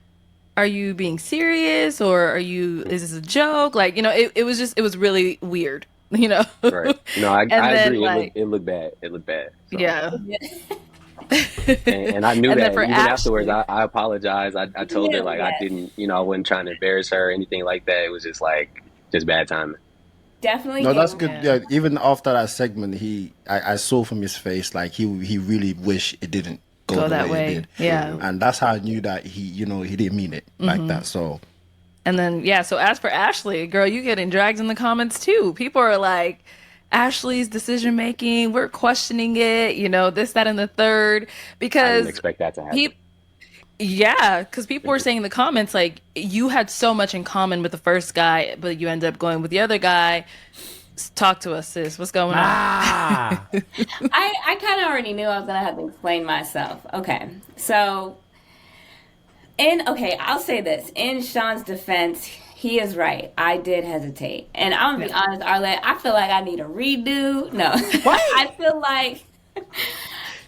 are you being serious or is this a joke? Like, it was really weird, you know? Right. No, I And I then, agree. like, It looked bad. It looked bad. So. yeah. And I knew And then that. for Even afterwards, Ashley, I apologized. I told her Yeah, like I yeah. didn't, I wasn't trying to embarrass her or anything like that. It was just like just bad timing. Definitely No, that's him. good. yeah. Yeah, even after that segment, I saw from his face like he really wished it didn't go go the that way it way. did, Yeah. and that's how I knew that he didn't mean it like that. So And then, yeah, so as for Ashley, girl, you getting dragged in the comments too. People are like, Ashley's decision making, we're questioning it, this, that, and the third. I didn't Because expect that to happen. he, yeah, because people were saying in the comments, like, you had so much in common with the first guy, but you ended up going with the other guy. Talk to us, sis. What's going on? Ah. I kind of already knew I was gonna have to explain myself. Okay, so I'll say this in Sean's defense, he is right. I did hesitate, and I'm gonna be honest, Arlette. I feel like I need a redo. No, What? I feel like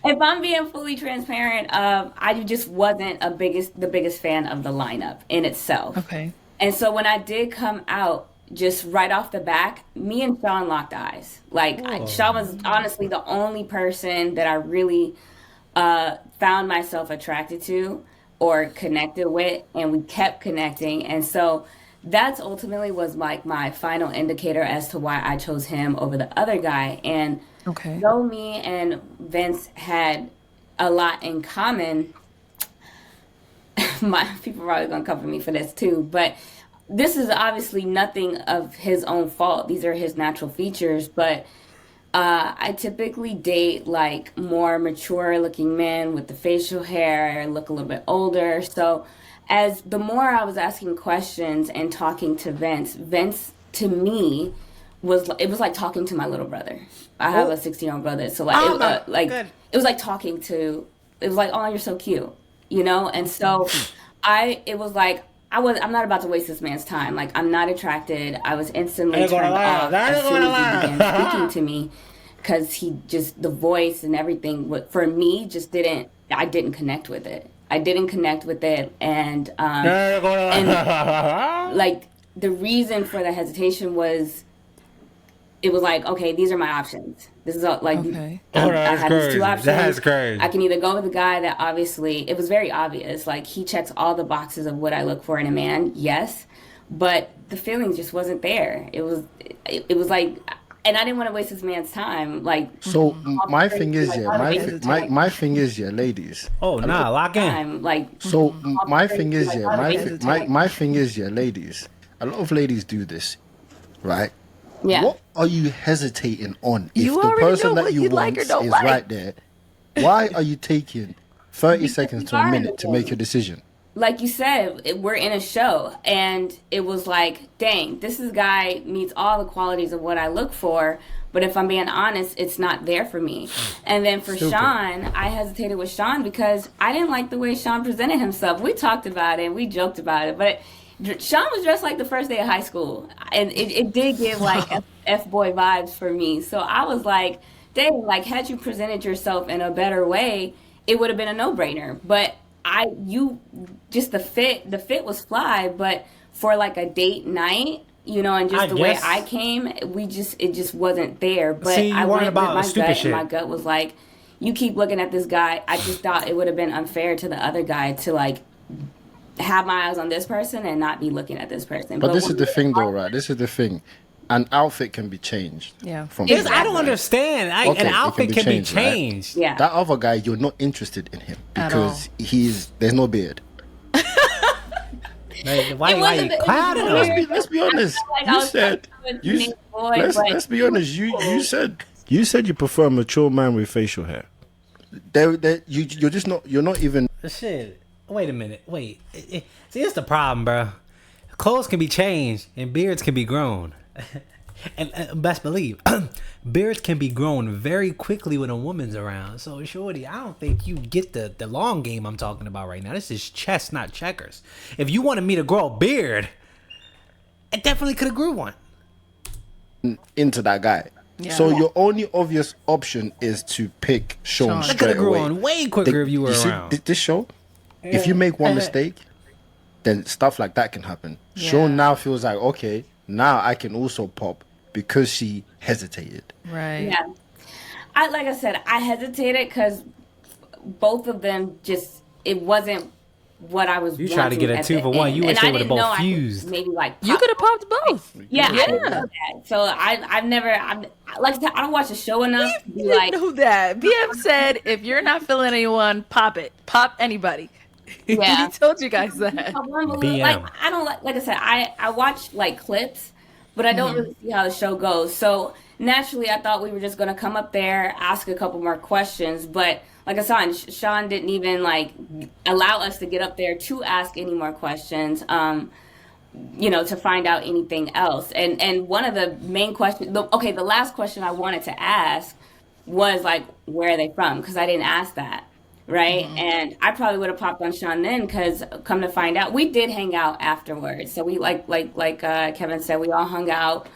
If I'm being fully transparent, I just wasn't the biggest fan of the lineup in itself. Okay. And so when I did come out, just right off the back, me and Sean locked eyes. Like Sean was honestly the only person that I really found myself attracted to or connected with, and we kept connecting. And so that's ultimately was like my final indicator as to why I chose him over the other guy. And Okay. though me and Vince had a lot in common, my people are probably gonna come for me for this too, but this is obviously nothing of his own fault. These are his natural features, but I typically date like more mature looking men with the facial hair, look a little bit older. So as the more I was asking questions and talking to Vince to me it was like talking to my little brother. I have a 16-year-old brother, so it was like talking to it was like, oh, you're so cute, you know? And so it was like I'm not about to waste this man's time. Like, I'm not attracted. I was instantly turned off as soon as he began speaking to me, because the voice and everything, for me, I didn't connect with it. I didn't connect with it. And like, the reason for the hesitation was, it was like, okay, these are my options. This is all, like, Okay. I had these two options. That's crazy. I can either go with a guy that obviously, it was very obvious, like he checks all the boxes of what I look for in a man, yes, but the feelings just wasn't there. It was like, and I didn't want to waste this man's time. Like, So my thing is, my thing is, ladies. Oh, nah, lock in. like, So my thing is, my thing is, ladies. A lot of ladies do this, right? yeah. What are you hesitating on if You the already person know that what you you want like or don't is like. right there? Why are you taking 30 seconds to a are minute to the make your decision? Like you said, we're in a show, and it was like, dang, guy meets all the qualities of what I look for, but if I'm being honest, it's not there for me. And then for Sean, I hesitated with Sean because I didn't like the way Sean presented himself. We talked about it, we joked about it, but Sean was dressed like the first day of high school, and it did give like F-boy vibes for me. So I was like, dang, like, had you presented yourself in a better way, it would have been a no-brainer. But the fit was fly, but for like a date night, you know, and just the way I came, it just wasn't there. But See, you I worried went with about my stupid gut, shit. and my gut was like, you keep looking at this guy. I just thought it would have been unfair to the other guy to like have my eyes on this person and not be looking at this person. But this is the thing, though, right? This is the thing. An outfit can be changed. Yeah. From Yes, inside, I don't right? understand. Okay, An it outfit can be right? changed. Yeah. That other guy, you're not interested in him At because there's no beard. Like, why wasn't you the- clouding it was him? weird. Let's be honest. Like, I You was said talking to a you. teenage boy, but Let's be honest. You said you prefer a mature man with facial hair. You're just not. You're not even. Shit. Wait a minute. Wait. See, it's the problem, bro. Clothes can be changed and beards can be grown. And best believe, beards can be grown very quickly when a woman's around. So, shorty, I don't think you get the long game I'm talking about right now. This is chess, not checkers. If you wanted me to grow a beard, I definitely could have grew one. into that guy. Yeah. So your only obvious option is to pick Sean I could straight have grew away. on way quicker if you were see, around. this show, if you make one mistake, then stuff like that can happen. Yeah. Sean now feels like, okay, now I can also pop because she hesitated. Right. yeah. Like I said, I hesitated because both of them it wasn't what I was. You tried to get a wanting 2 at for the one. end. You And wish they I would've didn't know both I could fused. Maybe like You could have popped both. Yeah, I didn't know that. So I've never. Like I said, I don't watch the show enough to be You like. didn't know that. BM said, if you're not feeling anyone, pop it. Pop anybody. Yeah. He told you guys that. BM. Like I don't like I said, I watch like clips, but I don't really see how the show goes. So naturally, I thought we were just gonna come up there, ask a couple more questions. But like I saw, Sean didn't even like allow us to get up there to ask any more questions. To find out anything else. And one of the main questions, the last question I wanted to ask was like, where are they from? Because I didn't ask that. Right. And I probably would have popped on Sean then, because come to find out, we did hang out afterwards. So we like Kevin said, we all hung out.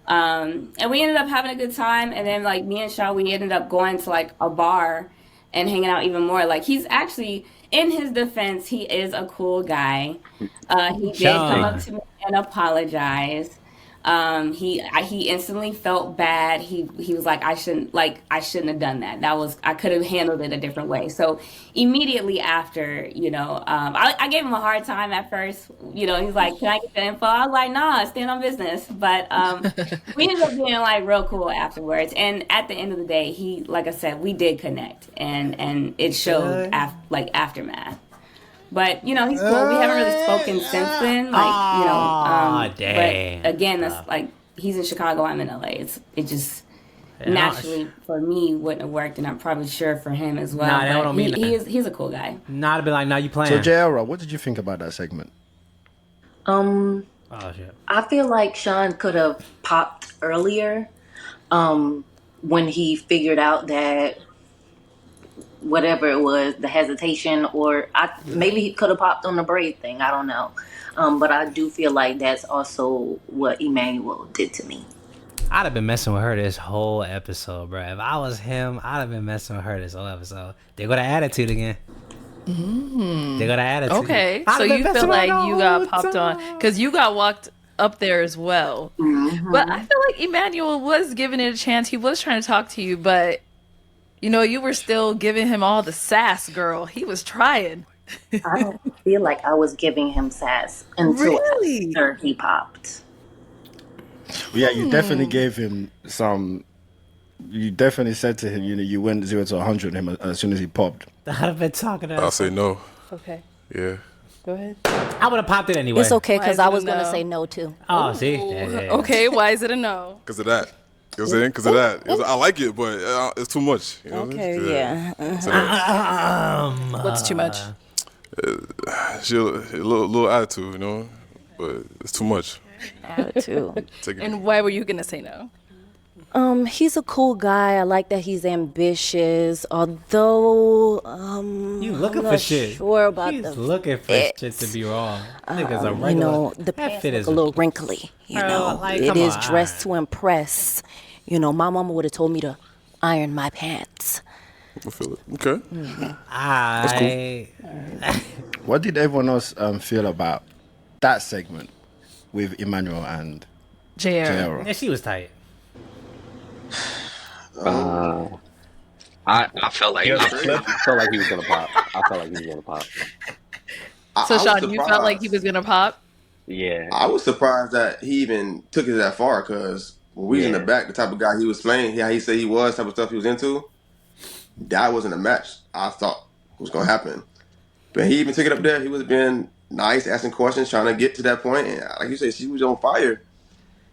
And we ended up having a good time. And then like me and Sean, we ended up going to like a bar and hanging out even more. Like, he's actually, in his defense, he is a cool guy. He did come up Sean. to me and apologize. He instantly felt bad. He was like, I shouldn't have done that. I could have handled it a different way. So immediately after, I gave him a hard time at first. He's like, can I get the info? I was like, nah, stand on business. But we ended up being like real cool afterwards. And at the end of the day, like I said, we did connect, and it showed aftermath. But he's cool. We haven't really spoken since then. Dang. But again, that's like, he's in Chicago, I'm in LA. It just naturally for me wouldn't have worked, and I'm probably sure for him as well. Nah, that but don't mean he's a cool guy. Not to be like, nah, you playing. So, JR, what did you think about that segment? Oh shit. I feel like Sean could have popped earlier, when he figured out that whatever it was, the hesitation, or maybe he could have popped on the braid thing. I don't know. But I do feel like that's also what Emmanuel did to me. I'd have been messing with her this whole episode, bro. If I was him, I'd have been messing with her this whole episode. They got an attitude again. They got an attitude. Okay, I'd so have been you messing feel with like her you the got whole popped on time. because you got walked up there as well. But I feel like Emmanuel was giving it a chance. He was trying to talk to you, but you were still giving him all the sass, girl. He was trying. I don't feel like I was giving him sass until Really? after he popped. Yeah, you definitely gave him some. You definitely said to him, you went 0 to 100 him as soon as he popped. I'd have been talking to her. I'll say no. Okay, Yeah. go ahead. I would have popped it anyway. It's okay, Why because is I it a was going to no? say no, too. Oh, see? Yeah. Okay, why is it a no? Because of that. You know what I'm saying? Because of that. I like it, but it's too much. You know what I mean? Okay, yeah. So that- What's too much? she a little attitude, but it's too much. Attitude. Take it. And why were you gonna say no? He's a cool guy. I like that he's ambitious. Although, You looking I'm for not shit. sure about He's the looking for fit. shit to be wrong. Niggas are regular. the That pants fit look is a little wrinkly. Bro, like, It come is on. dressed to impress. My mama would have told me to iron my pants. I feel it. Okay. What did everyone else feel about that segment with Emmanuel and JR. Yeah, she was tight. I felt like Yeah, I the clip. felt like he was gonna pop. I felt like he was gonna pop. So I was Sean, you felt like he was gonna pop? Yeah. I was surprised that he even took it that far, because when we was in the back, the type of guy he was playing, how he said he was, type of stuff he was into, that wasn't a match I thought was going to happen. But he even took it up there. He was being nice, asking questions, trying to get to that point. And like you said, she was on fire.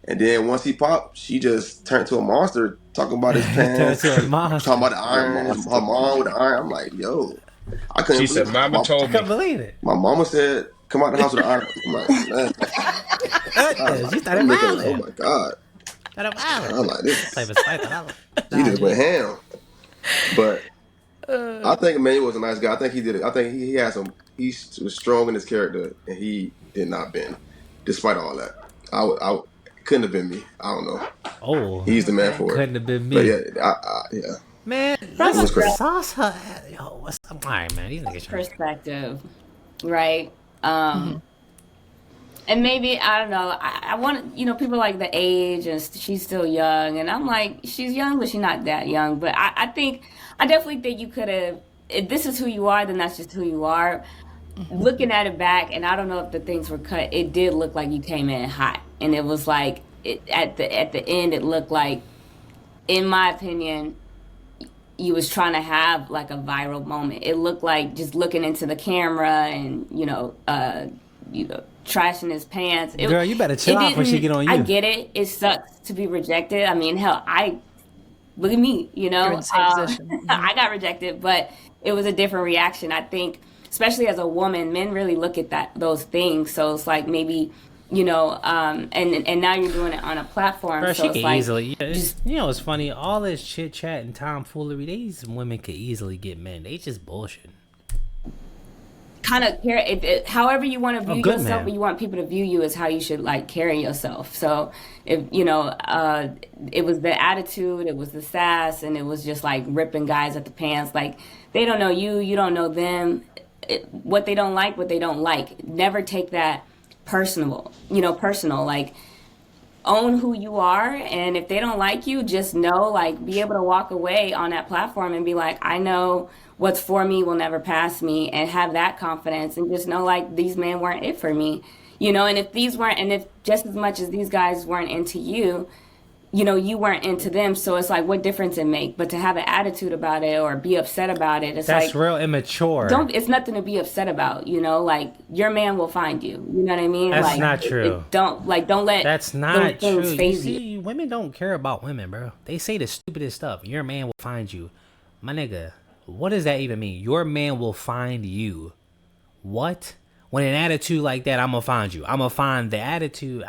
And then once he popped, she just turned to a monster, talking about his pants, Turned to a monster. talking about the iron, her mom with the iron. I'm like, yo, I couldn't She believe said, it. "Mama told I me." can't believe it. My mama said, come out the house with the iron. I'm like, man. She started I'm looking, oh violent. my God. Started violent. I'm like, this. Like, but He just went ham. But I think Emmanuel was a nice guy. I think he did it. I think he had some. He was strong in his character, and he did not bend, despite all that. I couldn't have been me. I don't know. Oh, He's the man for it. couldn't have been me. But yeah. Man, It was crazy. sauce her. Yo, what's up? All right, man. These niggas trying to- Perspective, right? And maybe, I don't know, I want, people like the age, and she's still young, and I'm like, she's young, but she's not that young. But I definitely think you could have, if this is who you are, then that's just who you are. Looking at it back, and I don't know if the things were cut, it did look like you came in hot. And it was like, at the end, it looked like, in my opinion, you was trying to have like a viral moment. It looked like just looking into the camera and, trashing his pants. Girl, you better chill out before she get on you. I get it. It sucks to be rejected. I mean, hell, look at me, You're in the same position. I got rejected, but it was a different reaction. I think, especially as a woman, men really look at those things. So it's like maybe, and now you're doing it on a platform. Bro, so she it's could like, easily. It's funny. All this chit chat and tomfoolery, these women could easily get men. They just bullshit. kind of care however you want to view good yourself, man. or you want people to view you, is how you should like carry yourself. So if it was the attitude, it was the sass, and it was just like ripping guys at the pants. Like, they don't know you, you don't know them. What they don't like, what they don't like. Never take that personal. Like, own who you are, and if they don't like you, just know, like, be able to walk away on that platform and be like, I know what's for me will never pass me, and have that confidence, and just know, like, these men weren't it for me, and if just as much as these guys weren't into you, you weren't into them. So it's like, what difference it make? But to have an attitude about it or be upset about it, it's That's like, real immature. it's nothing to be upset about, like, your man will find you. You know what I mean? That's like, not true. Don't let That's not those true. things You phase you. see, women don't care about women, bro. They say the stupidest stuff. Your man will find you. My nigga, what does that even mean? Your man will find you. What? When an attitude like that, I'm gonna find you. I'm gonna find the attitude.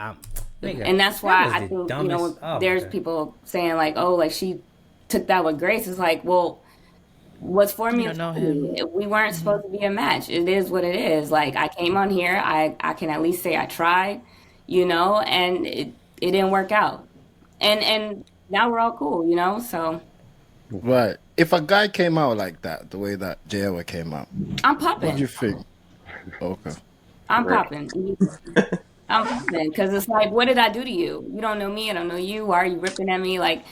Nigga, And that's why that I was the think, dumbest. Oh, my there's God. people saying like, oh, like, she took that with grace. It's like, well, what's for me You is don't know for him. me. We weren't supposed to be a match. It is what it is. Like, I came on here. I can at least say I tried, and it didn't work out. And now we're all cool, so Right. If a guy came out like that, the way that JL came out, I'm what do you popping. think? Okay. I'm Right. popping. I'm popping because it's like, what did I do to you? You don't know me. I don't know you. Why are you ripping at me? Like,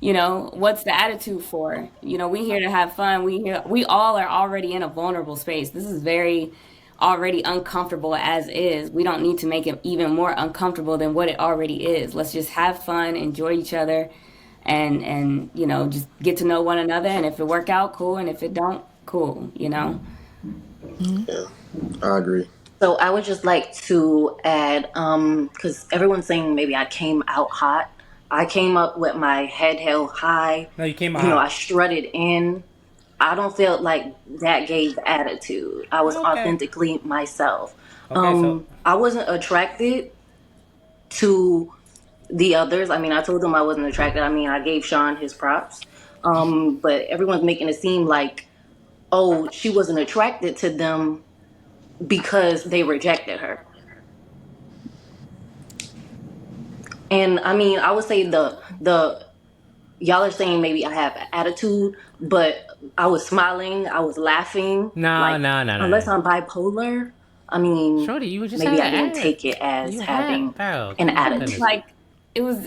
what's the attitude for? We here to have fun. We all are already in a vulnerable space. This is very already uncomfortable as is. We don't need to make it even more uncomfortable than what it already is. Let's just have fun, enjoy each other, and just get to know one another. And if it work out, cool. And if it don't, cool. Yeah, I agree. So I would just like to add, because everyone's saying maybe I came out hot. I came up with my head held high. No, you came out I hot. strutted in. I don't feel like that gave attitude. I was Okay. authentically myself. Okay, so I wasn't attracted to the others. I mean, I told them I wasn't attracted. I mean, I gave Sean his props. But everyone's making it seem like, oh, she wasn't attracted to them because they rejected her. And I mean, I would say the y'all are saying maybe I have attitude, but I was smiling, I was laughing. no, Like, no, no, unless no. I'm bipolar, I mean, Shorty, you just maybe had I to didn't act. take it as You had, having bro. an My attitude. goodness. Like, it was,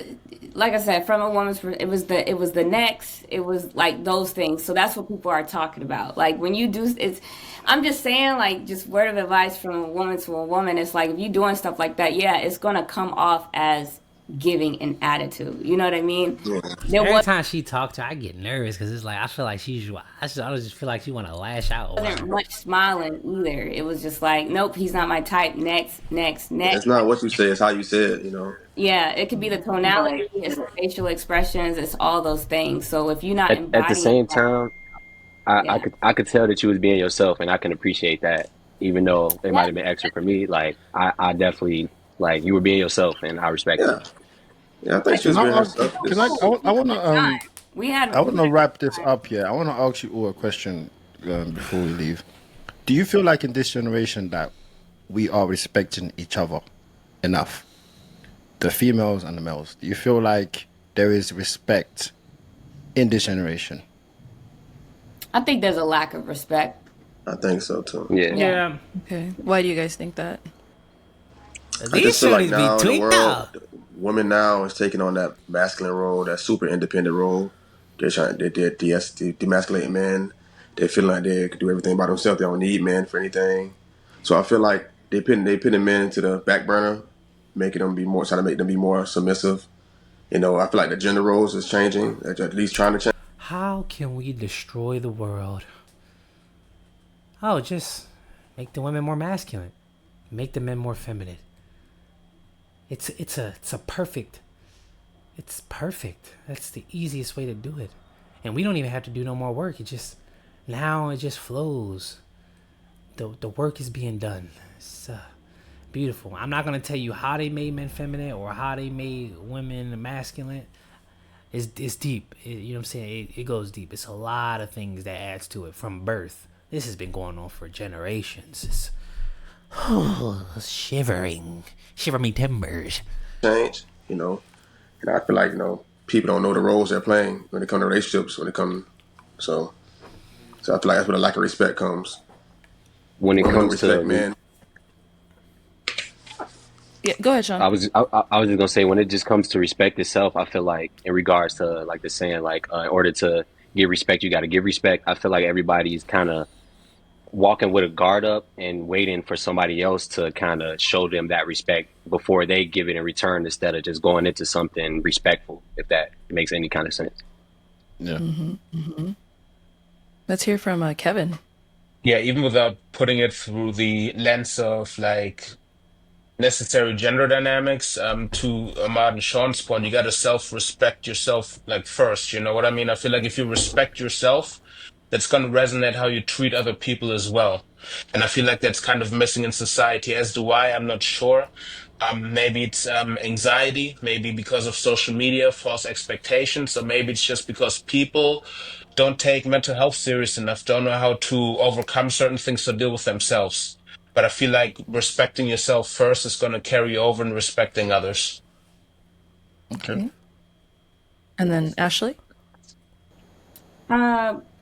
like I said, from a it was the necks, it was like those things. So that's what people are talking about. Like, when you do, I'm just saying, like, just word of advice from a woman to a woman. It's like, if you're doing stuff like that, yeah, it's gonna come off as giving an attitude. You know what I mean? Yeah. There Every time she talked to her, I get nervous because it's like I feel like I just feel like she want to lash out. wasn't much smiling either. It was just like, nope, he's not my type. Next, next, It's next. not what you say; it's how you say it. Yeah, it could be the tonality, Right. it's the facial expressions, it's all those things. So if you're not At the embodying same that, time, I yeah, could tell that you was being yourself, and I can appreciate that, even though it might yeah, have been extra for me. Like, I definitely, like, you were being yourself, and I respect it. Yeah, yeah. I think like, she Can was I being ask? herself. Can I? Just we had a want good to time. We had I we want to had a wrap good this time. up here. I want to ask you all a question before we leave. Do you feel like in this generation that we are respecting each other enough? The females and the males. Do you feel like there is respect in this generation? I think there's a lack of respect. I think so too. Yeah. Yeah. Yeah, Okay. Why do you guys think that? I these just feel like shorties be now in the tweaked world, out. women now is taking on that masculine role, that super independent role. They're demasculating men. They feel like they can do everything by themselves. They don't need men for anything. So I feel like they putting men to the back burner, making them be more, trying to make them be more submissive. I feel like the gender roles is changing, at least trying to change. How can we destroy the world? Oh, just make the women more masculine, make the men more feminine. It's perfect. It's perfect. That's the easiest way to do it, and we don't even have to do no more work. It just flows. The work is being done. It's beautiful. I'm not gonna tell you how they made men feminine or how they made women masculine. It's deep. You know what I'm saying? It goes deep. It's a lot of things that adds to it, from birth This has been going on for generations. It's shiver me timbers. Change, you know. And I feel like, you know, people don't know the roles they're playing when it comes to relationships, so I feel like that's where the lack of respect comes. When it Women don't comes respect to men. Yeah, go ahead, Sean. I was just gonna say when it just comes to respect itself, I feel like in regards to like the saying like in order to give respect, you got to give respect. I feel like everybody's kind of walking with a guard up and waiting for somebody else to kind of show them that respect before they give it in return instead of just going into something respectful, if that makes any kind of sense. Yeah. Let's hear from Kevin. Yeah, even without putting it through the lens of like necessary gender dynamics, to Ahmad and Sean's point, you got to self-respect yourself like first. You know what I mean? I feel like if you respect yourself, that's going to resonate how you treat other people as well. And I feel like that's kind of missing in society. As do I, I'm not sure. Maybe it's anxiety, maybe because of social media, false expectations, or maybe it's just because people don't take mental health serious enough, don't know how to overcome certain things to deal with themselves. But I feel like respecting yourself first is going to carry over in respecting others. Okay. And then Ashley?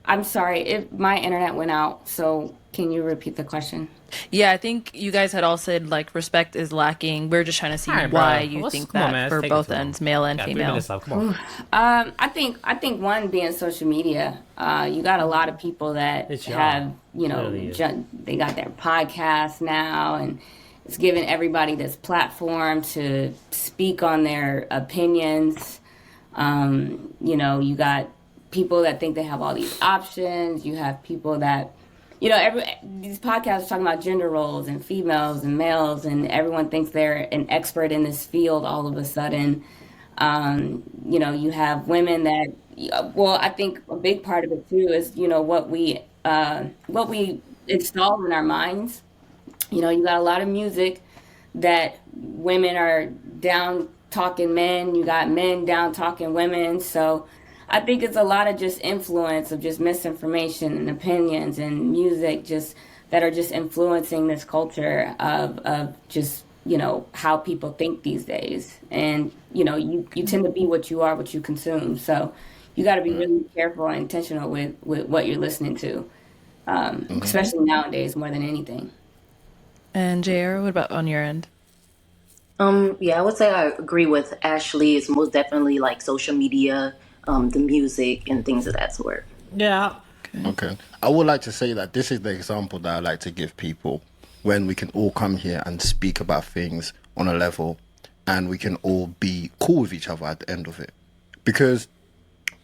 I'm sorry, my internet went out, so can you repeat the question? Yeah, I think you guys had all said like respect is lacking. We're just trying to see All right, why bro. you Let's think come on, that man. Let's for take it both too long. ends, male and Got 3 female. minutes left. Come on. I think one being social media. You got a lot of people that It's y'all. have, you know, Really is. they got their podcasts now, and it's giving everybody this platform to speak on their opinions. You know, you got people that think they have all these options. You have people that, you know, these podcasts are talking about gender roles and females and males, and everyone thinks they're an expert in this field all of a sudden. You know, you have women that, well, I think a big part of it too is, you know, what we install in our minds. You know, you got a lot of music that women are down talking men, you got men down talking women. So I think it's a lot of just influence of just misinformation and opinions and music just that are just influencing this culture of just, you know, how people think these days. And, you know, you tend to be what you are, what you consume. So you got to be really careful and intentional with what you're listening to, especially nowadays more than anything. And JR, what about on your end? Yeah, I would say I agree with Ashley. It's most definitely like social media, the music, and things of that sort. Yeah. Okay. I would like to say that this is the example that I like to give people when we can all come here and speak about things on a level and we can all be cool with each other at the end of it. Because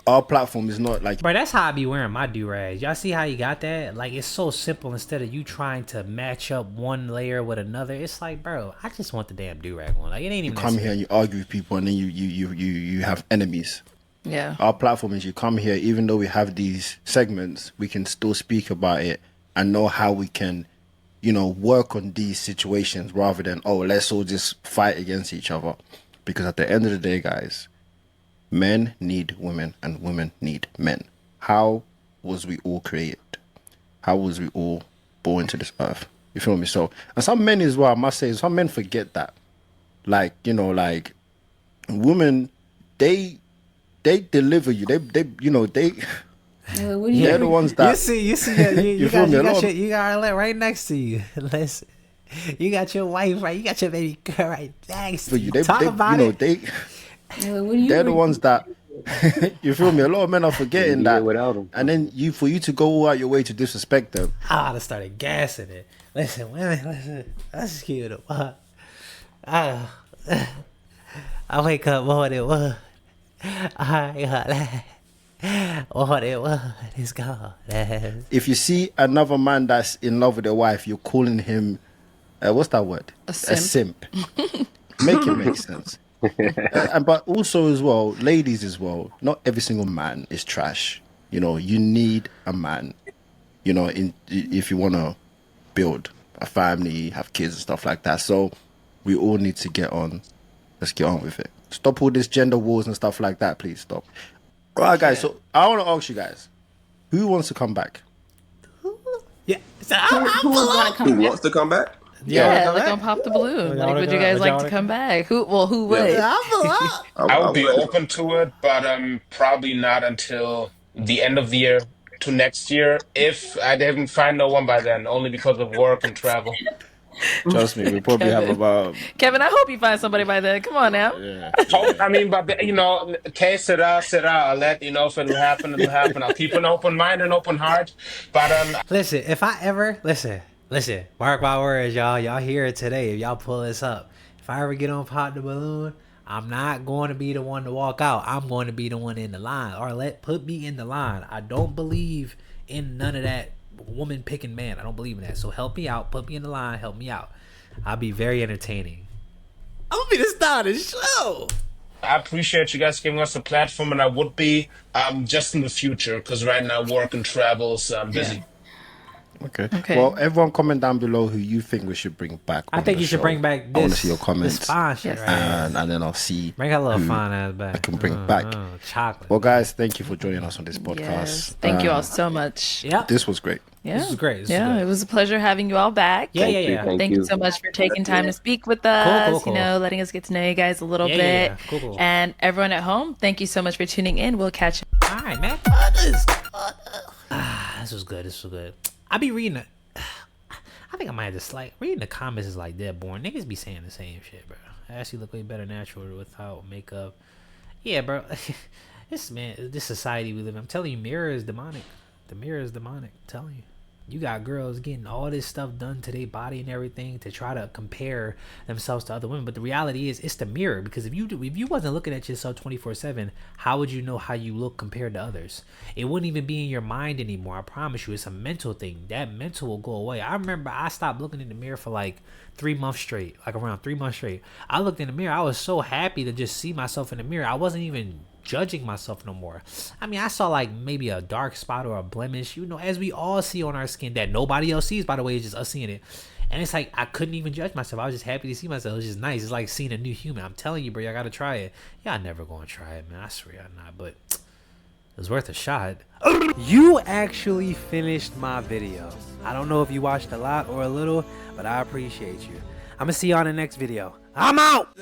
our platform is not like... Bro, that's how I be wearing my do-rags. Y'all see how you got that? Like, it's so simple. Instead of you trying to match up one layer with another, it's like, bro, I just want the damn do-rag one. Like, it ain't even... You come here and you argue with people and then you have enemies. Yeah. Our platform is you come here, even though we have these segments, we can still speak about it and know how we can, you know, work on these situations rather than, oh, let's all just fight against each other. Because at the end of the day, guys, men need women and women need men. How was we all created? How was we all born into this earth? You feel me? So, and some men as well, I must say, some men forget that. Like, you know, like, women, they deliver you. They you know, they're the ones that... You see, you feel me? You got Arlette right next to you. Listen, you got your wife right, you got your baby girl right next to you. Talk about it. They're the ones that... You feel me? A lot of men are forgetting that. Without them. And then for you to go out your way to disrespect them. I ought to started gassing it. Listen, women, listen. Let's keep it up. I wake up more than one. What it was is gone. If you see another man that's in love with their wife, you're calling him... what's that word? A simp. Make it make sense. But also as well, ladies as well, not every single man is trash. You know, you need a man, you know, if you want to build a family, have kids and stuff like that. So we all need to get on. Let's get on with it. Stop all this gender wars and stuff like that. Please stop. All right, guys. So I want to ask you guys, who wants to come back? Yeah. So Who's gonna Who come back? wants to come back? Yeah, like on Pop the Balloon. Like, would you guys like to come back? Who would? Yeah, I I would would be like to. open to it, but probably not until the end of the year to next year if I didn't find no one by then, only because of work and travel. Trust me, we probably have Kevin. about Kevin, I hope you find somebody by then. Come on now. yeah, Hope, yeah. I mean, but you know, que será. I'll let you know if it'll happen. It'll happen. I'll keep an open mind and open heart. But Listen, if I ever listen, mark my words, y'all. Y'all hear it today. If y'all pull this up, if I ever get on Pop the Balloon, I'm not going to be the one to walk out. I'm going to be the one in the line. Arlette, put me in the line. I don't believe in none of that woman picking man. I don't believe in that. So help me out. Put me in the line. Help me out. I'll be very entertaining. I'm gonna be the star of the show. I appreciate you guys giving us a platform, and I would be just in the future because right now work and travel, so I'm busy. Okay. Okay. Well, everyone comment down below who you think we should bring back. I on think the you should show. bring back I want to this. see your comments. This fine shit right here. And then I'll see Bring that little who fine ass back. I can bring back. Chocolate. Well, guys, thank you for joining us on this podcast. Yes. Thank you all so much. Yep. This was great. Yeah. This was great. This was yeah, good. it was a pleasure having you all back. Yeah, Thank Thank you so much for taking time to speak with us, cool. you know, letting us get to know you guys a little Yeah, bit. yeah. Cool. And everyone at home, thank you so much for tuning in. We'll catch you. All right, man. This was good. This was good. I be reading it. I think I might have just like reading the comments is like dead boring. Niggas be saying the same shit, bro. I actually look way better natural without makeup. Yeah, bro. This society we live in. I'm telling you, mirror is demonic. The mirror is demonic. I'm telling you. You got girls getting all this stuff done to their body and everything to try to compare themselves to other women. But the reality is, it's the mirror. Because if you wasn't looking at yourself 24/7, how would you know how you look compared to others? It wouldn't even be in your mind anymore. I promise you, it's a mental thing. That mental will go away. I remember I stopped looking in the mirror for like 3 months straight, like around 3 months straight. I looked in the mirror. I was so happy to just see myself in the mirror. I wasn't even judging myself no more. I mean, I saw like maybe a dark spot or a blemish, you know, as we all see on our skin that nobody else sees, by the way. It's just us seeing it. And it's like I couldn't even judge myself. I was just happy to see myself. It was just nice. It's like seeing a new human. I'm telling you, bro, y'all gotta try it. Y'all never gonna try it, man. I swear I'm not, but it was worth a shot. You actually finished my video. I don't know if you watched a lot or a little, but I appreciate you. I'm gonna see you on the next video. I'm out.